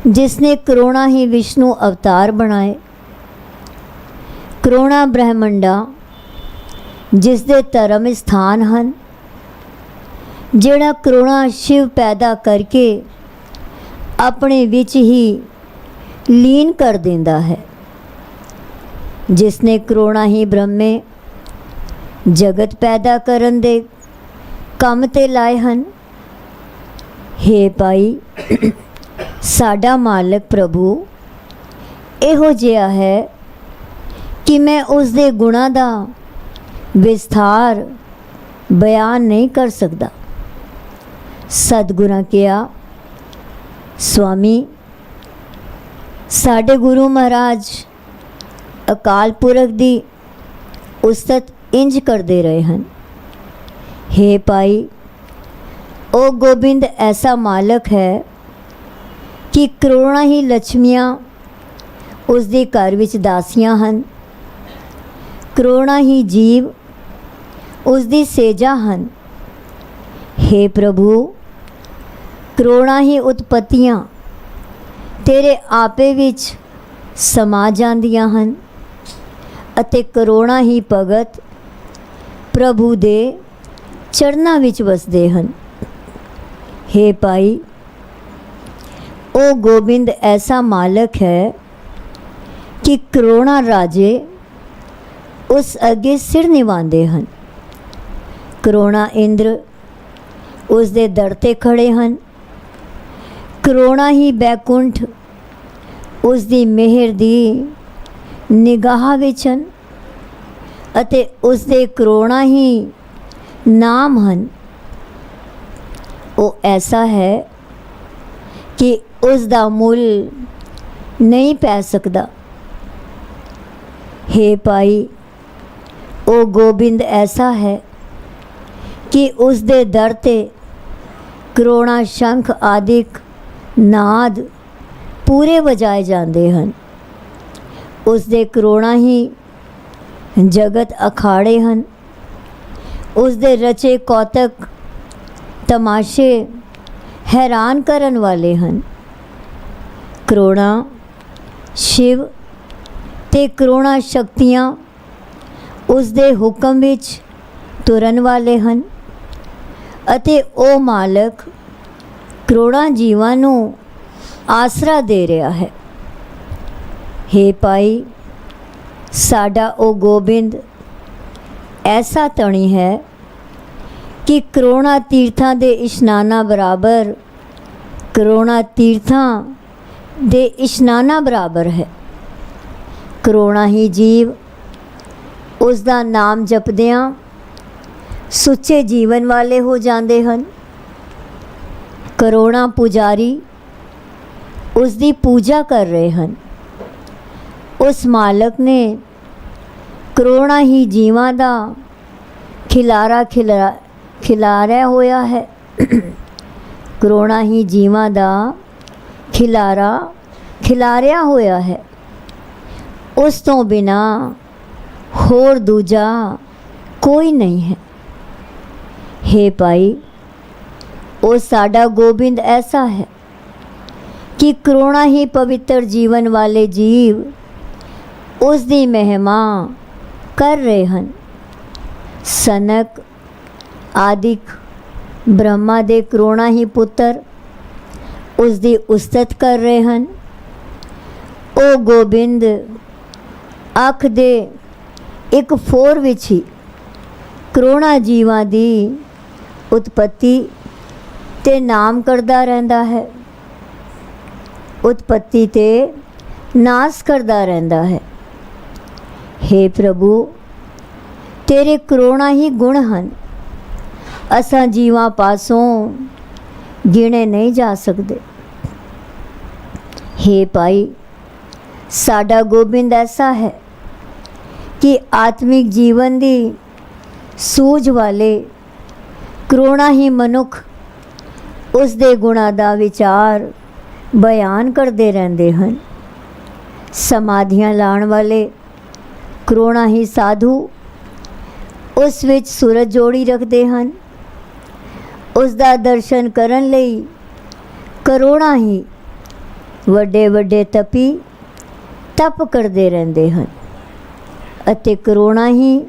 जिसने करोड़ा ही विष्णु अवतार बनाए, करोड़ा ब्रह्मंडा जिसदे धर्म स्थान हैं, जेड़ा करोड़ा शिव पैदा करके अपने विच ही लीन कर देंदा है, जिसने करोड़ा ही ब्रह्मे जगत पैदा करन दे काम ते लाए हैं। हे भाई, साडा मालक प्रभु इहो जिहा है कि मैं उसदे गुणा दा विस्तार बयान नहीं कर सकता। सतगुਰਾਂ किया, स्वामी, साडे गुरु महाराज अकाल पुरख दी उस्तत इंज करते रहे हैं। हे भाई, ਉਹ ਗੋਬਿੰਦ ਐਸਾ ਮਾਲਕ ਹੈ ਕਿ ਕਰੋੜਾਂ ਹੀ ਲక్ష్ਮੀਆਂ ਉਸ ਦੇ ਘਰ ਵਿੱਚ ਦਾਸੀਆਂ ਹਨ। ਕਰੋੜਾਂ ਹੀ ਜੀਵ ਉਸ ਦੀ ਸੇਜਾ ਹਨ। हे ਪ੍ਰਭੂ, ਕਰੋੜਾਂ ਹੀ ਉਤਪੱਤੀਆਂ ਤੇਰੇ ਆਪੇ ਵਿੱਚ ਸਮਾ ਜਾਂਦੀਆਂ ਹਨ ਅਤੇ ਕਰੋੜਾਂ ਹੀ ਭਗਤ ਪ੍ਰਭੂ ਦੇ ਚਰਨਾਂ ਵਿੱਚ ਵਸਦੇ ਹਨ। हे ਭਾਈ, ਉਹ ਗੋਬਿੰਦ ਐਸਾ ਮਾਲਕ ਹੈ ਕਿ ਕਰੋੜਾਂ ਰਾਜੇ ਉਸ ਅੱਗੇ ਸਿਰ ਨਿਵਾਉਂਦੇ ਹਨ। ਕਰੋੜਾਂ ਇੰਦਰ ਉਸ ਦੇ ਦਰ 'ਤੇ ਖੜੇ ਹਨ। ਕਰੋੜਾਂ ਹੀ ਬੈਕੁੰਠ ਉਸ ਦੀ ਮਿਹਰ ਦੀ ਨਿਗਾਹ ਵਿੱਚ ਹਨ ਅਤੇ ਉਸ ਦੇ ਕਰੋੜਾਂ ਹੀ ਨਾਮ ਹਨ। ਉਹ ਐਸਾ ਹੈ ਕਿ ਉਸ ਦਾ ਮੁੱਲ ਨਹੀਂ ਪੈ ਸਕਦਾ। हे ਭਾਈ, ਉਹ ਗੋਬਿੰਦ ਐਸਾ ਹੈ ਕਿ ਉਸ ਦੇ ਦਰ 'ਤੇ ਕਰੋੜਾਂ ਸ਼ੰਖ ਆਦਿਕ ਨਾਦ ਪੂਰੇ ਵਜਾਏ ਜਾਂਦੇ ਹਨ। ਉਸ ਦੇ ਕਰੋੜਾਂ ਹੀ ਜਗਤ ਅਖਾੜੇ ਹਨ। ਉਸ ਦੇ ਰਚੇ ਕੌਤਕ ਤਮਾਸ਼ੇ ਹੈਰਾਨ ਕਰਨ ਵਾਲੇ ਹਨ। ਕਰੋੜਾਂ ਸ਼ਿਵ ਤੇ ਕਰੋੜਾਂ ਸ਼ਕਤੀਆਂ ਉਸ ਦੇ ਹੁਕਮ ਵਿੱਚ ਤੁਰਨ ਵਾਲੇ ਹਨ ਅਤੇ ਉਹ ਮਾਲਕ ਕਰੋੜਾਂ ਜੀਵਾਂ ਨੂੰ ਆਸਰਾ ਦੇ ਰਿਹਾ ਹੈ। हे ਭਾਈ, ਸਾਡਾ ਉਹ ਗੋਬਿੰਦ ਐਸਾ ਧਣੀ ਹੈ ਕਿ ਕਰੋੜਾਂ ਤੀਰਥਾਂ ਦੇ ਇਸ਼ਨਾਨਾਂ ਬਰਾਬਰ, ਕਰੋੜਾਂ ਤੀਰਥਾਂ ਦੇ ਇਸ਼ਨਾਨਾਂ ਬਰਾਬਰ ਹੈ। ਕਰੋੜਾਂ ਹੀ ਜੀਵ ਉਸ ਦਾ ਨਾਮ ਜਪਦਿਆਂ ਸੁੱਚੇ ਜੀਵਨ ਵਾਲੇ ਹੋ ਜਾਂਦੇ ਹਨ। ਕਰੋੜਾਂ ਪੁਜਾਰੀ ਉਸ ਦੀ ਪੂਜਾ ਕਰ ਰਹੇ ਹਨ। ਉਸ ਮਾਲਕ ਨੇ ਕਰੋੜਾਂ ਹੀ ਜੀਵਾਂ ਦਾ ਖਿਲਾਰਿਆ ਹੋਇਆ ਹੈ। ਕਰੋੜਾਂ ਹੀ ਜੀਵਾਂ ਦਾ ਖਿਲਾਰਿਆ ਹੋਇਆ ਹੈ। ਉਸ ਤੋਂ ਬਿਨਾ ਹੋਰ ਦੂਜਾ ਕੋਈ ਨਹੀਂ ਹੈ। हे ਭਾਈ, ਉਹ ਸਾਡਾ ਗੋਬਿੰਦ ਐਸਾ ਹੈ ਕਿ ਕਰੋੜਾਂ ਹੀ ਪਵਿੱਤਰ ਜੀਵਨ ਵਾਲੇ ਜੀਵ ਉਸ ਦੀ ਮਹਿਮਾ ਕਰ ਰਹੇ ਹਨ। ਸਨਕ ਆਦਿਕ ਬ੍ਰਹਮਾ ਦੇ ਕਰੋੜਾਂ ਹੀ ਪੁੱਤਰ ਉਸ ਦੀ ਉਸਤਤ ਕਰ ਰਹੇ ਹਨ। ਉਹ ਗੋਬਿੰਦ ਅੱਖ ਦੇ ਇੱਕ ਫੋਰ ਵਿੱਚ ਹੀ ਕਰੋੜਾਂ ਜੀਵਾਂ ਦੀ ਉਤਪੱਤੀ ਤੇ ਨਾਮ ਕਰਦਾ ਰਹਿੰਦਾ ਹੈ, ਉਤਪੱਤੀ ਤੇ ਨਾਸ ਕਰਦਾ ਰਹਿੰਦਾ ਹੈ। हे ਪ੍ਰਭੂ, ਤੇਰੇ ਕਰੋੜਾਂ ਹੀ ਗੁਣ ਹਨ, ਅਸਾਂ ਜੀਵਾਂ ਪਾਸੋਂ ਗਿਣੇ ਨਹੀਂ ਜਾ ਸਕਦੇ। हे ਭਾਈ, ਸਾਡਾ ਗੋਬਿੰਦ ਐਸਾ ਹੈ ਕਿ ਆਤਮਿਕ ਜੀਵਨ ਦੀ ਸੂਝ ਵਾਲੇ ਕਰੋੜਾਂ ਹੀ ਮਨੁੱਖ ਉਸ ਦੇ ਗੁਣਾਂ ਦਾ ਵਿਚਾਰ ਬਿਆਨ ਕਰਦੇ ਰਹਿੰਦੇ ਹਨ। ਸਮਾਧੀਆਂ ਲਾਉਣ ਵਾਲੇ ਕਰੋੜਾਂ ਹੀ ਸਾਧੂ ਉਸ ਵਿੱਚ ਸੂਰਜ ਜੋੜੀ ਰੱਖਦੇ ਹਨ। ਉਸ ਦਾ ਦਰਸ਼ਨ ਕਰਨ ਲਈ ਕਰੋੜਾਂ ਹੀ ਵੱਡੇ ਵੱਡੇ ਤਪੀ ਤਪ ਕਰਦੇ ਰਹਿੰਦੇ ਹਨ ਅਤੇ ਕਰੋੜਾਂ ਹੀ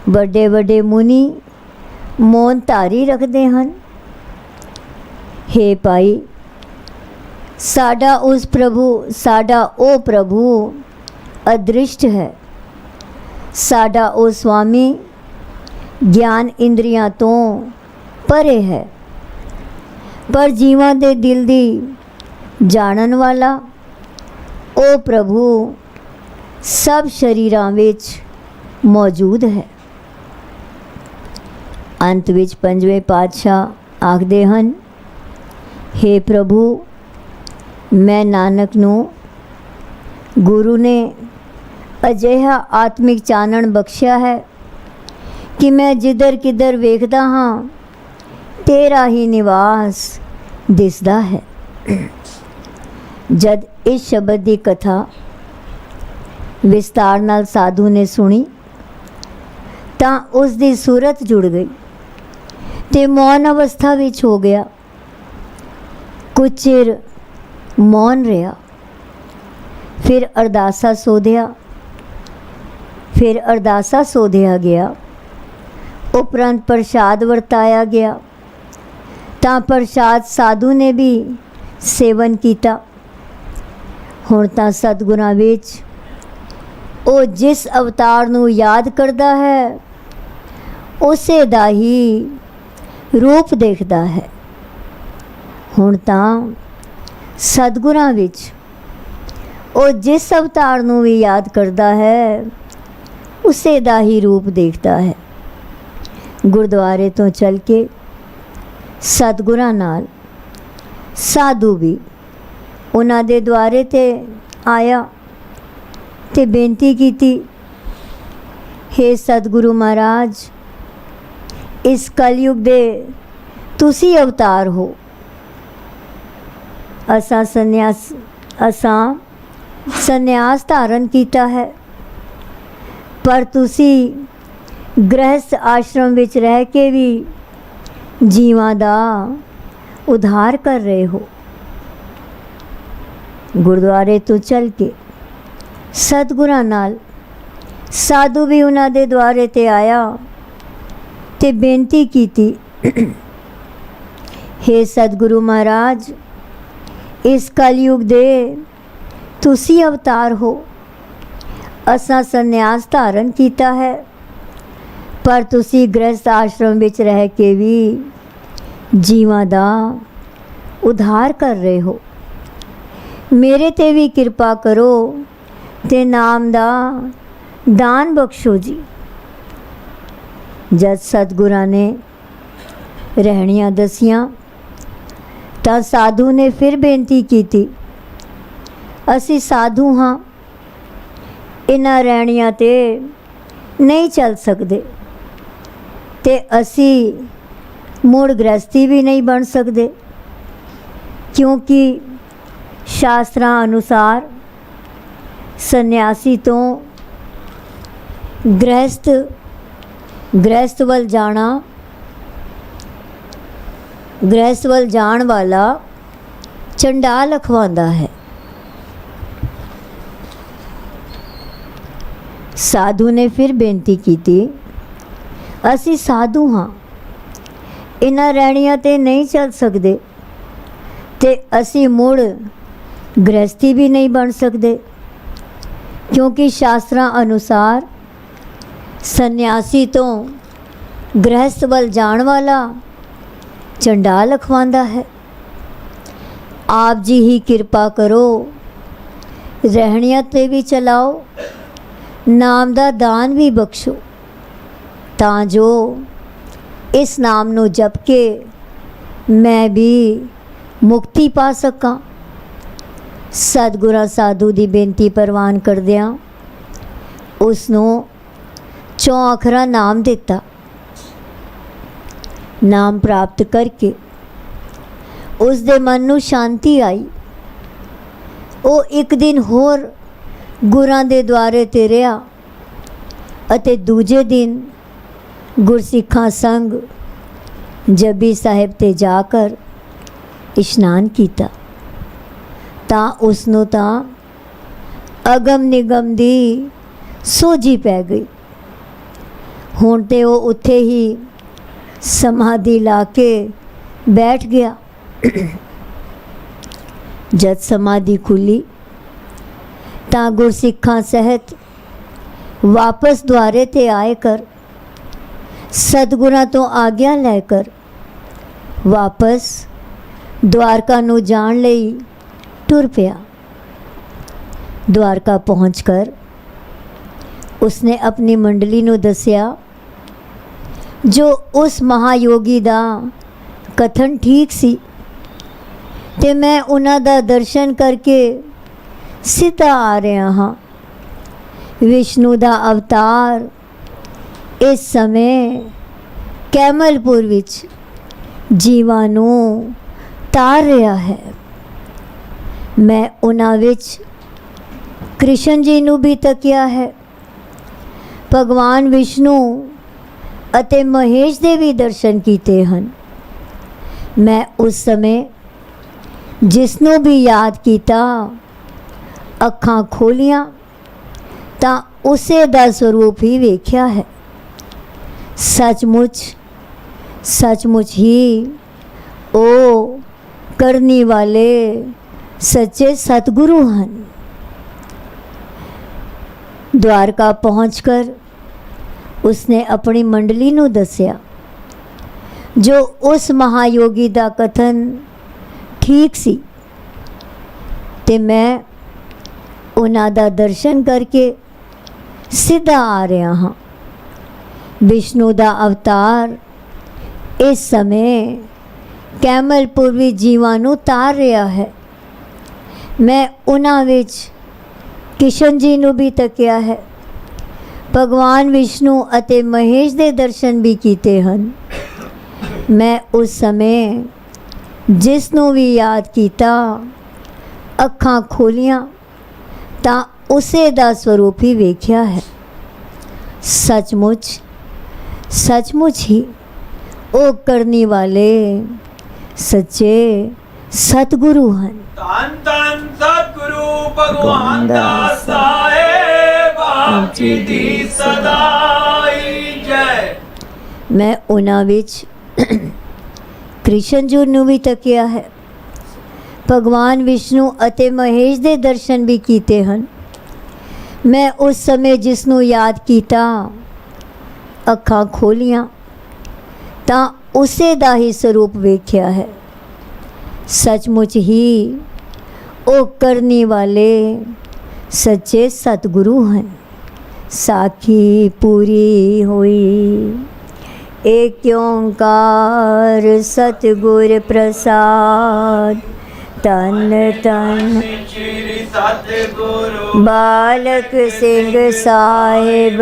ਵੱਡੇ ਵੱਡੇ ਮੁਨੀ ਮੌਨ ਧਾਰੀ ਰੱਖਦੇ ਹਨ। हे ਭਾਈ, ਸਾਡਾ ਉਹ ਪ੍ਰਭੂ ਅਦ੍ਰਿਸ਼ਟ ਹੈ। ਸਾਡਾ ਉਹ ਸਵਾਮੀ ਗਿਆਨ ਇੰਦਰੀਆਂ ਤੋਂ ਪਰੇ ਹੈ, ਪਰ ਜੀਵਾਂ ਦੇ ਦਿਲ ਦੀ ਜਾਣਨ ਵਾਲਾ ਉਹ ਪ੍ਰਭੂ ਸਭ ਸ਼ਰੀਰਾਂ ਵਿੱਚ ਮੌਜੂਦ ਹੈ। ਅੰਤ ਵਿੱਚ ਪੰਜਵੇਂ ਪਾਤਸ਼ਾਹ ਆਖਦੇ ਹਨ, हे ਪ੍ਰਭੂ, ਮੈਂ ਨਾਨਕ ਨੂੰ ਗੁਰੂ ਨੇ ਅਜਿਹਾ ਆਤਮਿਕ ਚਾਨਣ ਬਖਸ਼ਿਆ ਹੈ ਕਿ ਮੈਂ ਜਿੱਧਰ ਕਿੱਧਰ ਵੇਖਦਾ ਹਾਂ तेरा ही निवास दिसदा है। जद इस शब्द की कथा विस्तार नाल साधु ने सुनी तां उस दी सूरत जुड़ गई ते मौन अवस्था विच हो गया। कुछ चिर मौन रहा, फिर अरदासा सोधिया गया। उपरंत प्रसाद वरताया गया तां प्रसाद साधु ने भी सेवन किया। हुण तां सतगुरां विच ਉਹ जिस अवतार ਨੂੰ याद करता है उसे दा ही रूप देखता है। हुण तां सतगुरां विच ਉਹ जिस अवतार ਨੂੰ भी याद करता है उसे दा ही रूप देखता है। गुरुद्वारे तो चल के सतगुरां नाल साधु भी उन्हां दे द्वारे ते आया ते बेनती की, हे सतगुरु महाराज, इस कलयुग दे तुसी अवतार हो। असां संन्यास धारण किया है, पर तुसी गृहस्थ आश्रम विच रह के भी जीवां दा उद्धार कर रहे हो। गुरुद्वारे तो चल के सतगुरां नाल साधु भी उन्हां दे द्वारे ते आया ते बेनती की, हे सतगुरु महाराज, इस कलयुग दे तुसी अवतार हो। असां संन्यास धारण किया है, पर तुसी गृहस्थ आश्रम विच रह के भी जीवां दा उद्धार कर रहे हो। मेरे ते भी किरपा करो ते नाम दा दान बख्शो जी। जद सतगुरां ने रहनियां दसियां तां साधु ने फिर बेनती की, असी साधु हाँ, इन्हां रहनियां ते नहीं चल सकते ते असी मुड़ गृहस्थी भी नहीं बन सकते, क्योंकि शास्त्रां अनुसार सन्यासी तो गृहस्थ वल जाण वाला चंडाल अखवांदा है। साधु ने फिर बेनती की, असी साधु हाँ, इन्हां रहनियां ते नहीं चल सकते ते असी मुड़ गृहस्थी भी नहीं बन सकते, क्योंकि शास्त्रां अनुसार सन्यासी तो गृहस्थ वल जाण वाला चंडाल अखवांदा है। आप जी ही किरपा करो, रहनियां ते भी चलाओ, नाम दा दान भी बख्शो, तां जो इस नाम नू जप के मैं भी मुक्ति पा सकां। सतगुरां साधु की बेनती प्रवान करदियां उसनों 4 अखरा नाम दिता। नाम प्राप्त करके उस दे मन नू शांति आई। वो एक दिन होर गुरां दे द्वारे ते रहा अते दूजे दिन गुरसिखां संग जपी साहिब ते जाकर इशनान किया। तां उसनों तां अगम निगम दी सोझी पै गई। हुण ते वो उत्थे ही समाधि ला के बैठ गया। जद समाधि खुली तां गुरसिखां सहित वापस द्वारे ते आए कर सतगुरां तो आग्या लैकर वापस द्वारका नू जाण लई टुर पिया। द्वारका पहुंचकर उसने अपनी मंडली नू दसिया जो उस महायोगी दा कथन ठीक सी ते मैं उन्हां दा दर्शन करके सीधा आ रहा हाँ। विष्णु दा अवतार इस समय कैमलपुर विच ਜੀਵਾਂ ਨੂੰ ਤਾਰ ਰਿਹਾ ਹੈ। ਮੈਂ ਉਹਨਾਂ ਵਿੱਚ ਕ੍ਰਿਸ਼ਨ ਜੀ ਨੂੰ ਵੀ ਤੱਕਿਆ ਹੈ, ਭਗਵਾਨ ਵਿਸ਼ਨੂੰ ਅਤੇ ਮਹੇਸ਼ ਦੇ ਵੀ ਦਰਸ਼ਨ ਕੀਤੇ ਹਨ। ਮੈਂ ਉਸ ਸਮੇਂ ਜਿਸ ਨੂੰ ਵੀ ਯਾਦ ਕੀਤਾ, ਅੱਖਾਂ ਖੋਲੀਆਂ ਤਾਂ ਉਸੇ ਦਾ ਸਰੂਪ ਹੀ ਵੇਖਿਆ ਹੈ। ਸੱਚਮੁੱਚ ਹੀ ਉਹ ਕਰਨੀ ਵਾਲੇ ਸੱਚੇ ਸਤਿਗੁਰੂ ਹਨ। द्वारका पहुंचकर उसने अपनी मंडली ਨੂੰ ਦੱਸਿਆ ਜੋ ਉਸ ਮਹਾਯੋਗੀ ਦਾ ਕਥਨ ਠੀਕ ਸੀ ਤੇ ਮੈਂ ਉਹਨਾਂ ਦਾ ਦਰਸ਼ਨ ਕਰਕੇ ਸਿੱਧਾ ਆ ਰਿਹਾ ਹਾਂ। ਵਿਸ਼ਨੂੰ ਦਾ ਅਵਤਾਰ ਇਸ ਸਮੇਂ ਕੈਮਲਪੁਰ ਵਿੱਚ ਜੀਵਾਂ ਨੂੰ ਤਾਰ ਰਿਹਾ ਹੈ। ਮੈਂ ਉਹਨਾਂ ਵਿੱਚ ਕਿਸ਼ਨ ਜੀ ਨੂੰ ਵੀ ਤੱਕਿਆ ਹੈ, ਭਗਵਾਨ ਵਿਸ਼ਨੂੰ ਅਤੇ ਮਹੇਸ਼ ਦੇ ਦਰਸ਼ਨ ਵੀ ਕੀਤੇ ਹਨ। ਮੈਂ ਉਸ ਸਮੇਂ ਜਿਸ ਨੂੰ ਵੀ ਯਾਦ ਕੀਤਾ, ਅੱਖਾਂ ਖੋਲੀਆਂ ਤਾਂ ਉਸੇ ਦਾ ਸਰੂਪ ਹੀ ਵੇਖਿਆ ਹੈ। ਸੱਚਮੁੱਚ ਹੀ ਉਹ ਕਰਨੀ ਵਾਲੇ ਸੱਚੇ ਸਤਿਗੁਰੂ ਹਨ। ਧੰਨ ਧੰਨ ਸਤਿਗੁਰੂ ਭਗਵਾਨ ਦਾਸ ਸਾਹਿਬ ਆਪ ਜੀ ਦੀ ਸਦਾਈ ਜੈ। ਮੈਂ ਉਹਨਾਂ ਵਿੱਚ ਕ੍ਰਿਸ਼ਨ ਜੀ ਨੂੰ ਵੀ ਤੱਕਿਆ ਹੈ, ਭਗਵਾਨ ਵਿਸ਼ਨੂੰ ਅਤੇ ਮਹੇਸ਼ ਦੇ ਦਰਸ਼ਨ ਵੀ ਕੀਤੇ ਹਨ। ਮੈਂ ਉਸ ਸਮੇਂ ਜਿਸ ਨੂੰ ਯਾਦ ਕੀਤਾ, ਅੱਖਾਂ ਖੋਲੀਆਂ ਤਾਂ ਉਸੇ ਦਾ ਹੀ ਸਰੂਪ ਵੇਖਿਆ ਹੈ। सचमुच ही ओ करने वाले सच्चे सतगुरु हैं। साखी पूरी हुई एक ओंकार सतगुर प्रसाद। तन तन बालक सिंह साहिब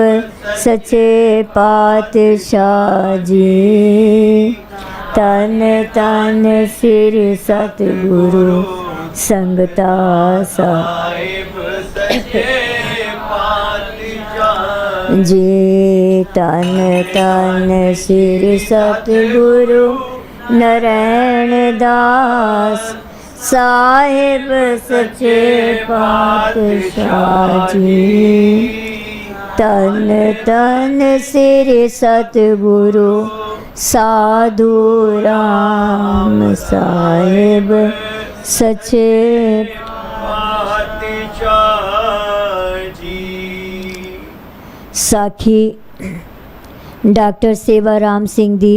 सच्चे पातशाह जी। तन तन श्री सतगुरु संगता साहिब सच्चे पातशाह जी। तन तन श्री सतगुरु नारायण दास साहिब सच्चे पातशाह जी। तन तन श्री सतगुरु साधु राम साहिब सच्चे पातशाह जी। साखी डॉक्टर सेवा राम सिंह दी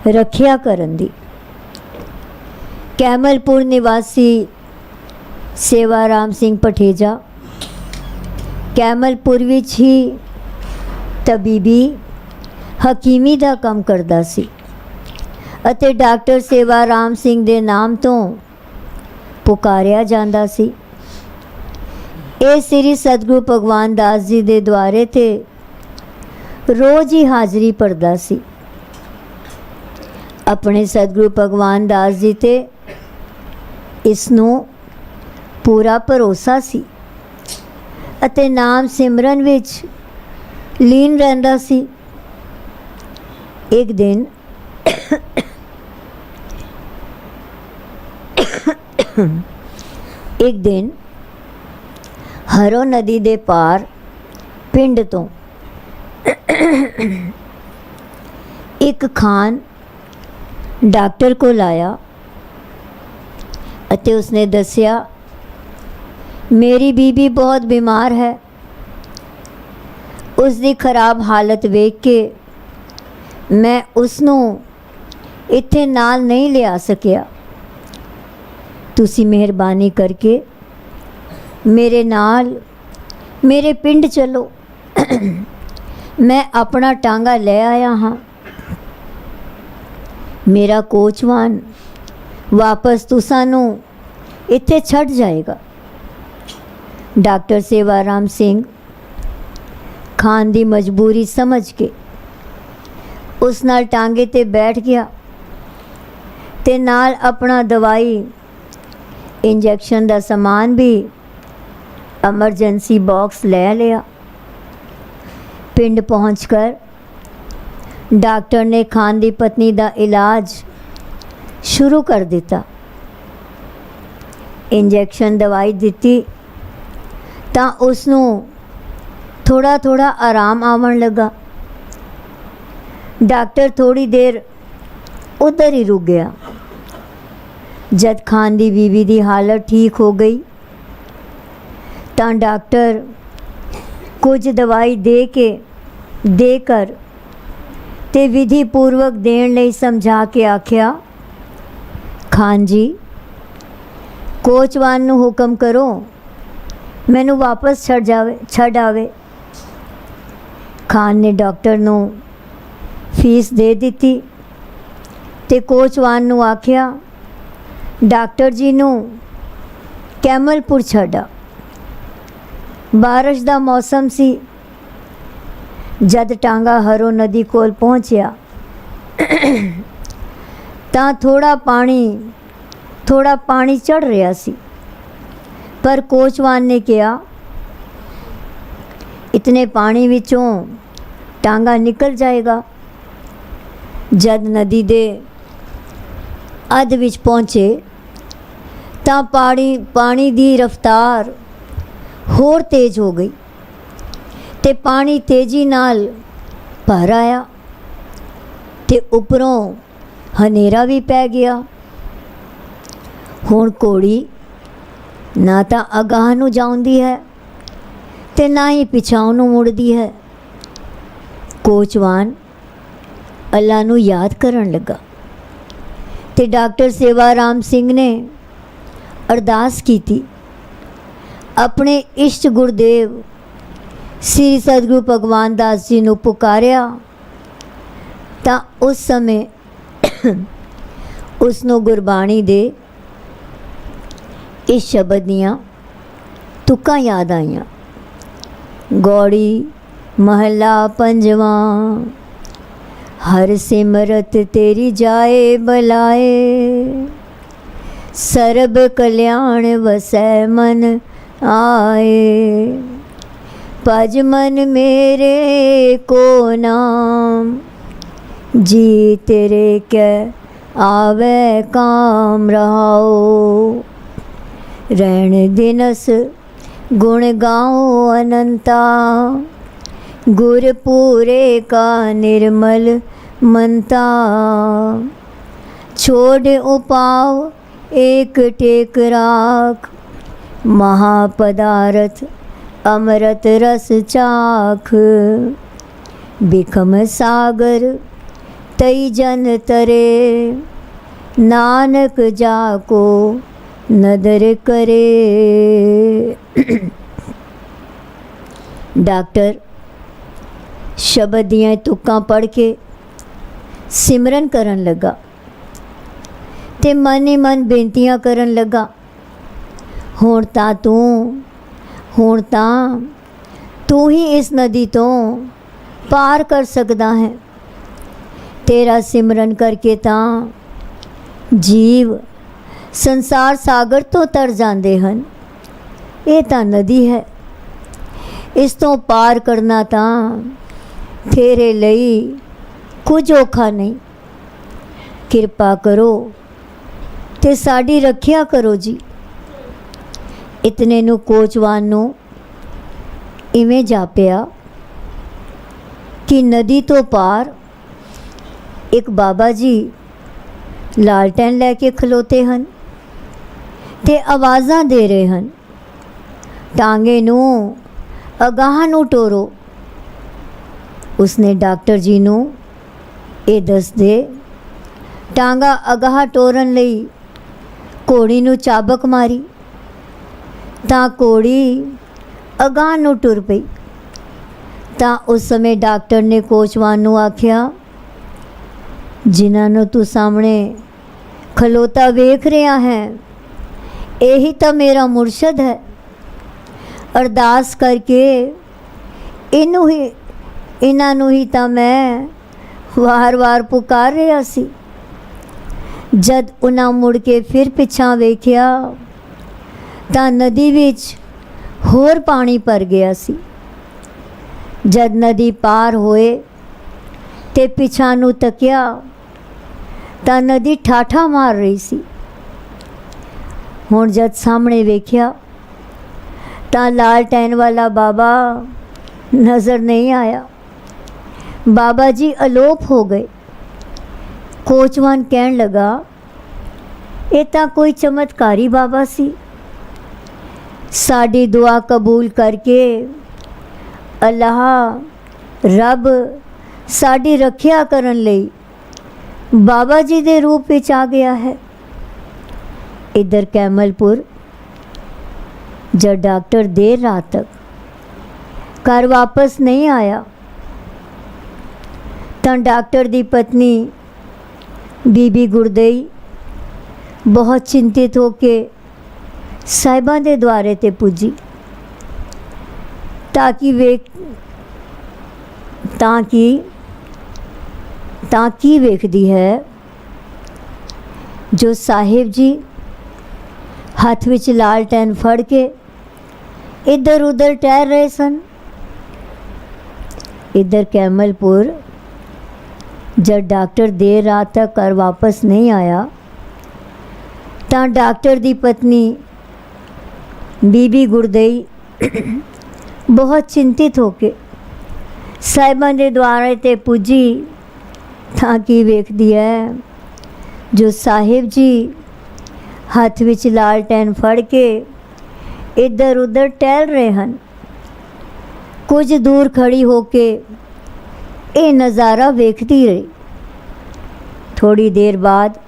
रखिया करन दी। कैमलपुर निवासी सेवा राम सिंह पठेजा कैमलपुर विच ही तबीबी ਹਕੀਮੀ ਦਾ ਕੰਮ ਕਰਦਾ ਸੀ ਅਤੇ ਡਾਕਟਰ ਸੇਵਾ ਰਾਮ ਸਿੰਘ ਦੇ ਨਾਮ ਤੋਂ ਪੁਕਾਰਿਆ ਜਾਂਦਾ ਸੀ। ਇਹ ਸ੍ਰੀ ਸਤਿਗੁਰੂ ਭਗਵਾਨ ਦਾਸ ਜੀ ਦੇ ਦੁਆਰੇ ਤੇ ਰੋਜ਼ ਹੀ ਹਾਜ਼ਰੀ ਭਰਦਾ ਸੀ। ਆਪਣੇ ਸਤਿਗੁਰੂ ਭਗਵਾਨ ਦਾਸ ਜੀ ਤੇ ਇਸ ਨੂੰ ਪੂਰਾ ਭਰੋਸਾ ਸੀ ਅਤੇ ਨਾਮ ਸਿਮਰਨ ਵਿੱਚ ਲੀਨ ਰਹਿੰਦਾ ਸੀ। एक दिन हरो नदी दे पार पिंड तो एक खान डॉक्टर को लाया अते उसने दसिया मेरी बीबी बहुत बीमार है। उसकी खराब हालत वेख के मैं उसनों इत्थे नाल नहीं लिया सकिया। तुसी मेहरबानी करके मेरे नाल मेरे पिंड चलो। मैं अपना टांगा ले आया हाँ। मेरा कोचवान वापस तुसानू इत्थे छड़ जाएगा। डॉक्टर सेवा राम सिंह खान दी मजबूरी समझ के उस नाल टांगे ते बैठ गया ਤੇ ਨਾਲ ਆਪਣਾ ਦਵਾਈ ਇੰਜੈਕਸ਼ਨ ਦਾ ਸਮਾਨ ਵੀ ਐਮਰਜੈਂਸੀ ਬਾਕਸ ਲੈ ਲਿਆ। ਪਿੰਡ ਪਹੁੰਚ ਕਰ ਡਾਕਟਰ ਨੇ ਖਾਨ ਦੀ ਪਤਨੀ ਦਾ ਇਲਾਜ ਸ਼ੁਰੂ ਕਰ ਦਿੱਤਾ। ਇੰਜੈਕਸ਼ਨ ਦਵਾਈ ਦਿੱਤੀ ਤਾਂ ਉਸ ਨੂੰ ਥੋੜਾ ਥੋੜਾ ਆਰਾਮ ਆਉਣ ਲੱਗਾ। ਡਾਕਟਰ ਥੋੜੀ ਦੇਰ ਉਧਰ ਹੀ ਰੁਕ ਗਿਆ। ਜਦ ਖਾਨ ਦੀ ਬੀਵੀ ਦੀ ਹਾਲਤ ਠੀਕ ਹੋ ਗਈ ਤਾਂ ਡਾਕਟਰ ਕੁਝ ਦਵਾਈ ਦੇ ਕਰ ਤੇ ਵਿਧੀ ਪੂਰਵਕ ਦੇਣ ਲਈ ਸਮਝਾ ਕੇ ਆਖਿਆ, ਖਾਨ ਜੀ ਕੋਚਵਾਨ ਨੂੰ ਹੁਕਮ ਕਰੋ ਮੈਨੂੰ ਵਾਪਸ ਛੱਡ ਆਵੇ। ਖਾਨ ਨੇ ਡਾਕਟਰ ਨੂੰ ਫੀਸ ਦੇ ਦਿੱਤੀ ਤੇ ਕੋਚਵਾਨ ਨੂੰ ਆਖਿਆ, ਡਾਕਟਰ ਜੀ ਨੂੰ ਕੈਮਲਪੁਰ ਛੱਡਾ। ਬਾਰਿਸ਼ ਦਾ ਮੌਸਮ ਸੀ। ਜਦ ਟਾਂਗਾ ਹਰੋ ਨਦੀ ਕੋਲ ਪਹੁੰਚਿਆ ਤਾਂ ਥੋੜਾ ਪਾਣੀ ਚੜ ਰਿਹਾ ਸੀ, ਪਰ ਕੋਚਵਾਨ ਨੇ ਕਿਹਾ, ਇਤਨੇ ਪਾਣੀ ਵਿੱਚੋਂ ਟਾਂਗਾ ਨਿਕਲ ਜਾਏਗਾ। ਜਦ ਨਦੀ ਦੇ ਅੱਧ ਵਿੱਚ ਪਹੁੰਚੇ ਤਾਂ ਪਾਣੀ ਦੀ ਰਫ਼ਤਾਰ ਹੋਰ ਤੇਜ਼ ਹੋ ਗਈ ਤੇ ਪਾਣੀ ਤੇਜ਼ੀ ਨਾਲ ਭਰ ਆਇਆ ਤੇ ਉੱਪਰੋਂ ਹਨੇਰਾ ਵੀ ਪੈ ਗਿਆ। ਹੁਣ ਘੋੜੀ ਨਾ ਤਾਂ ਅਗਾਂਹ ਨੂੰ ਜਾਂਦੀ ਹੈ ਤੇ ਨਾ ਹੀ ਪਿਛਾਂਹ ਨੂੰ ਮੁੜਦੀ ਹੈ। ਕੋਚਵਾਨ ਅੱਲਾ ਨੂੰ ਯਾਦ ਕਰਨ ਲੱਗਾ ਤੇ ਡਾਕਟਰ ਸੇਵਾ ਰਾਮ ਸਿੰਘ ਨੇ ਅਰਦਾਸ ਕੀਤੀ। ਆਪਣੇ ਇਸ਼ਟ ਗੁਰਦੇਵ ਸ੍ਰੀ ਸਤਿਗੁਰੂ ਭਗਵਾਨ ਦਾਸ ਜੀ ਨੂੰ ਪੁਕਾਰਿਆ ਤਾਂ ਉਸ ਸਮੇਂ ਉਸ ਨੂੰ ਗੁਰਬਾਣੀ ਦੇ ਇਸ ਸ਼ਬਦ ਦੀਆਂ ਤੁਕਾਂ ਯਾਦ ਆਈਆਂ। ਗੌੜੀ ਮਹੱਲਾ ਪੰਜਵਾਂ, ਹਰ ਸਿਮਰਤ ਤੇਰੀ ਜਾਏ ਬਲਾਏ, ਸਰਬ ਕਲਿਆਣ ਵਸੈ ਮਨ ਆਏ। ਭਜ ਮਨ ਮੇਰੇ ਕੋ ਨਾਮ, ਜੀ ਤੇਰੇ ਕੈ ਆਵੇ ਕਾਮ ਰਹਾਓ। ਰਹਿਣ ਦਿਨਸ ਗੁਣ ਗਾਓ ਅਨੰਤਾ, गुर पूरे का निर्मल मनता। छोड़ उपाव एक टेक राख, महापदारथ अमृत रस चाख। बिखम सागर तई जन तरे, नानक जाको नदर करे। डॉक्टर शब्द दियां तुक्कां पढ़ के सिमरन करन लगा ते मन ही मन बेनतियां करन लगा। हुण तां तू ही इस नदी तो पार कर सकदा है। तेरा सिमरन करके तां जीव संसार सागर तो तर जांदे हन। ये तां नदी है, इस तो पार करना तां तेरे ਲਈ ਕੁਝ ਔਖਾ ਨਹੀਂ। ਕਿਰਪਾ ਕਰੋ ਤੇ ਸਾਡੀ ਰੱਖਿਆ ਕਰੋ ਜੀ। ਇਤਨੇ ਨੂੰ ਕੋਚਵਾਨ ਨੂੰ ਇਵੇਂ ਜਾਪਿਆ ਕਿ ਨਦੀ ਤੋਂ ਪਾਰ ਇੱਕ ਬਾਬਾ ਜੀ ਲਾਲਟੈਨ ਲੈ ਕੇ ਖਲੋਤੇ ਹਨ ਤੇ ਆਵਾਜ਼ਾਂ ਦੇ ਰਹੇ ਹਨ, ਟਾਂਗੇ ਨੂੰ ਅਗਾਂਹ ਨੂੰ ਟੋਰੋ। उसने डॉक्टर जी नू ये दस दे टांगा अगाह टोरन लई घोड़ी नू चाबक मारी तां घोड़ी अगाह नू टुर पई। तां उस समय डॉक्टर ने कोचवान नू आख्या, जिन्हां नू तू सामने खलोता वेख रहा है यही तो मेरा मुर्शद है। अरदास करके इन्हां नू ही तां मैं वार वार पुकार रहा सी। ਜਦ ਉਹਨਾਂ ਮੁੜ ਕੇ ਫਿਰ ਪਿੱਛਾ ਵੇਖਿਆ ਤਾਂ ਨਦੀ ਵਿੱਚ ਹੋਰ ਪਾਣੀ ਭਰ ਗਿਆ ਸੀ। ਜਦ ਨਦੀ ਪਾਰ ਹੋਏ ਤੇ ਪਿੱਛਾ ਨੂੰ ਤੱਕਿਆ ਤਾਂ ਨਦੀ ਠਾਠਾ ਮਾਰ ਰਹੀ ਸੀ। ਹੁਣ ਜਦ ਸਾਹਮਣੇ ਵੇਖਿਆ ਤਾਂ ਲਾਲਟੈਨ ਵਾਲਾ ਬਾਬਾ ਨਜ਼ਰ ਨਹੀਂ ਆਇਆ। ਬਾਬਾ ਜੀ ਅਲੋਪ ਹੋ ਗਏ। ਕੋਚਵਾਨ ਕਹਿਣ ਲੱਗਾ, ਇਹ ਤਾਂ ਕੋਈ ਚਮਤਕਾਰੀ ਬਾਬਾ ਸੀ। ਸਾਡੀ ਦੁਆ ਕਬੂਲ ਕਰਕੇ ਅੱਲਾਹ ਰੱਬ ਸਾਡੀ ਰੱਖਿਆ ਕਰਨ ਲਈ ਬਾਬਾ ਜੀ ਦੇ ਰੂਪ ਵਿੱਚ ਆ ਗਿਆ ਹੈ। इधर कैमलपुर जब डॉक्टर देर रात तक घर वापस नहीं आया तो डॉक्टर की पत्नी बीबी गुरदेई बहुत चिंतित होके साहिबा के द्वारे ते पुजी ताकि वेखदी है जो साहिब जी हथ विच लालटैन फड़ के इधर उधर टहर रहे सन। इधर कैमलपुर जब डॉक्टर देर रात तक घर वापस नहीं आया तो डॉक्टर की पत्नी बीबी गुरदेई बहुत चिंतित होके साहिबा के द्वारे ते पुजी ताकि वेखदी है जो साहिब जी हथ विच लालटैन फड़ के इधर उधर टहल रहे हैं। कुछ दूर खड़ी होके ये नज़ारा वेखती रही। थोड़ी देर बाद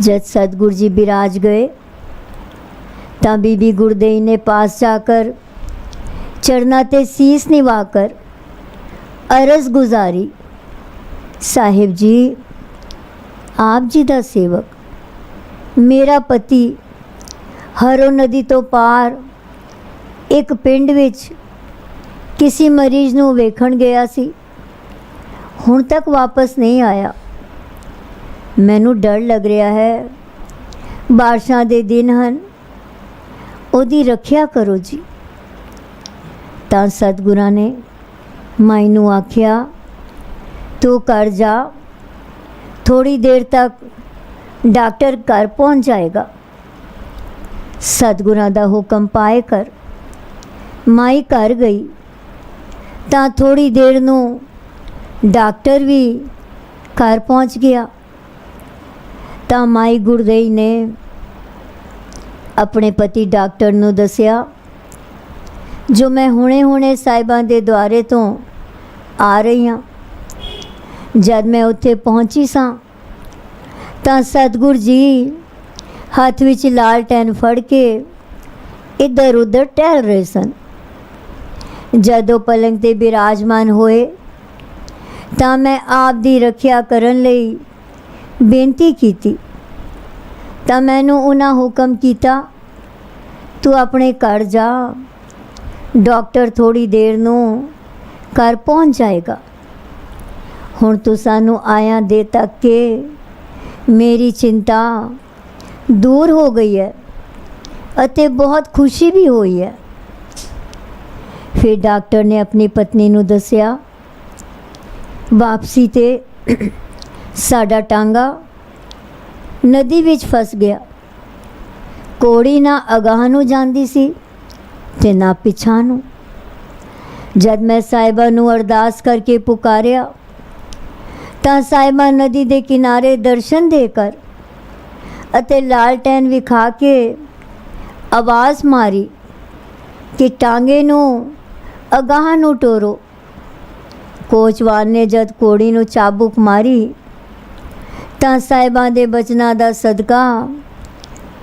जब सतगुरु जी बिराज गए तो बीबी गुरदेई ने पास जाकर चरना ते सीस निभाकर अरज गुजारी, साहिब जी आप जी दा सेवक मेरा पति हरो नदी तो पार एक पिंड विच किसी मरीज नूं वेखण गया सी, हुण तक वापस नहीं आया। मैनू डर लग रहा है, बारिशां दे दिन हन, ओदी रखिया करो जी। तां सतगुरां ने माई नूं आखिया तू कर जा, थोड़ी देर तक डॉक्टर घर पहुंच जाएगा। सतगुरां दा हुक्म पाए कर माई घर गई तां थोड़ी देर नूं डॉक्टर भी घर पहुंच गया। तां माई गुरदेई ने अपने पति डॉक्टर नूं दसिया जो मैं हुणे हुणे साहिबां दे द्वारे तो आ रही हाँ। जब मैं उत्थे पहुंची सां तां सतगुरु जी हथ विच लालटैन फड़ के इधर उधर टहल रहे सन। जदों पलंग ते बिराजमान होए तां मैं आप दी रखिया करन लई बेनती कीती तां मैनू उन्हां हुक्म कीता तू अपने घर जा, डॉक्टर थोड़ी देर नूं घर पहुंच जाएगा। हुण तू सानू आया दे तक के मेरी चिंता दूर हो गई है अते बहुत खुशी भी हुई है। फिर डॉक्टर ने अपनी पत्नी नूं दसिया वापसी ते साडा टांगा नदी विच फस गया। कोड़ी ना अगाह नूं जांदी सी ते ना पिछां नूं। जद मैं साहिबा नूं अरदास करके पुकारिया तां साहिबा नदी दे किनारे दर्शन देकर अते लालटैन विखा के आवाज़ मारी कि टांगे नूं अगाह नूं टोरो। कोचवान ने जद कोड़ी नूं चाबुक मारी तां साहिबां दे बचनां दा सदका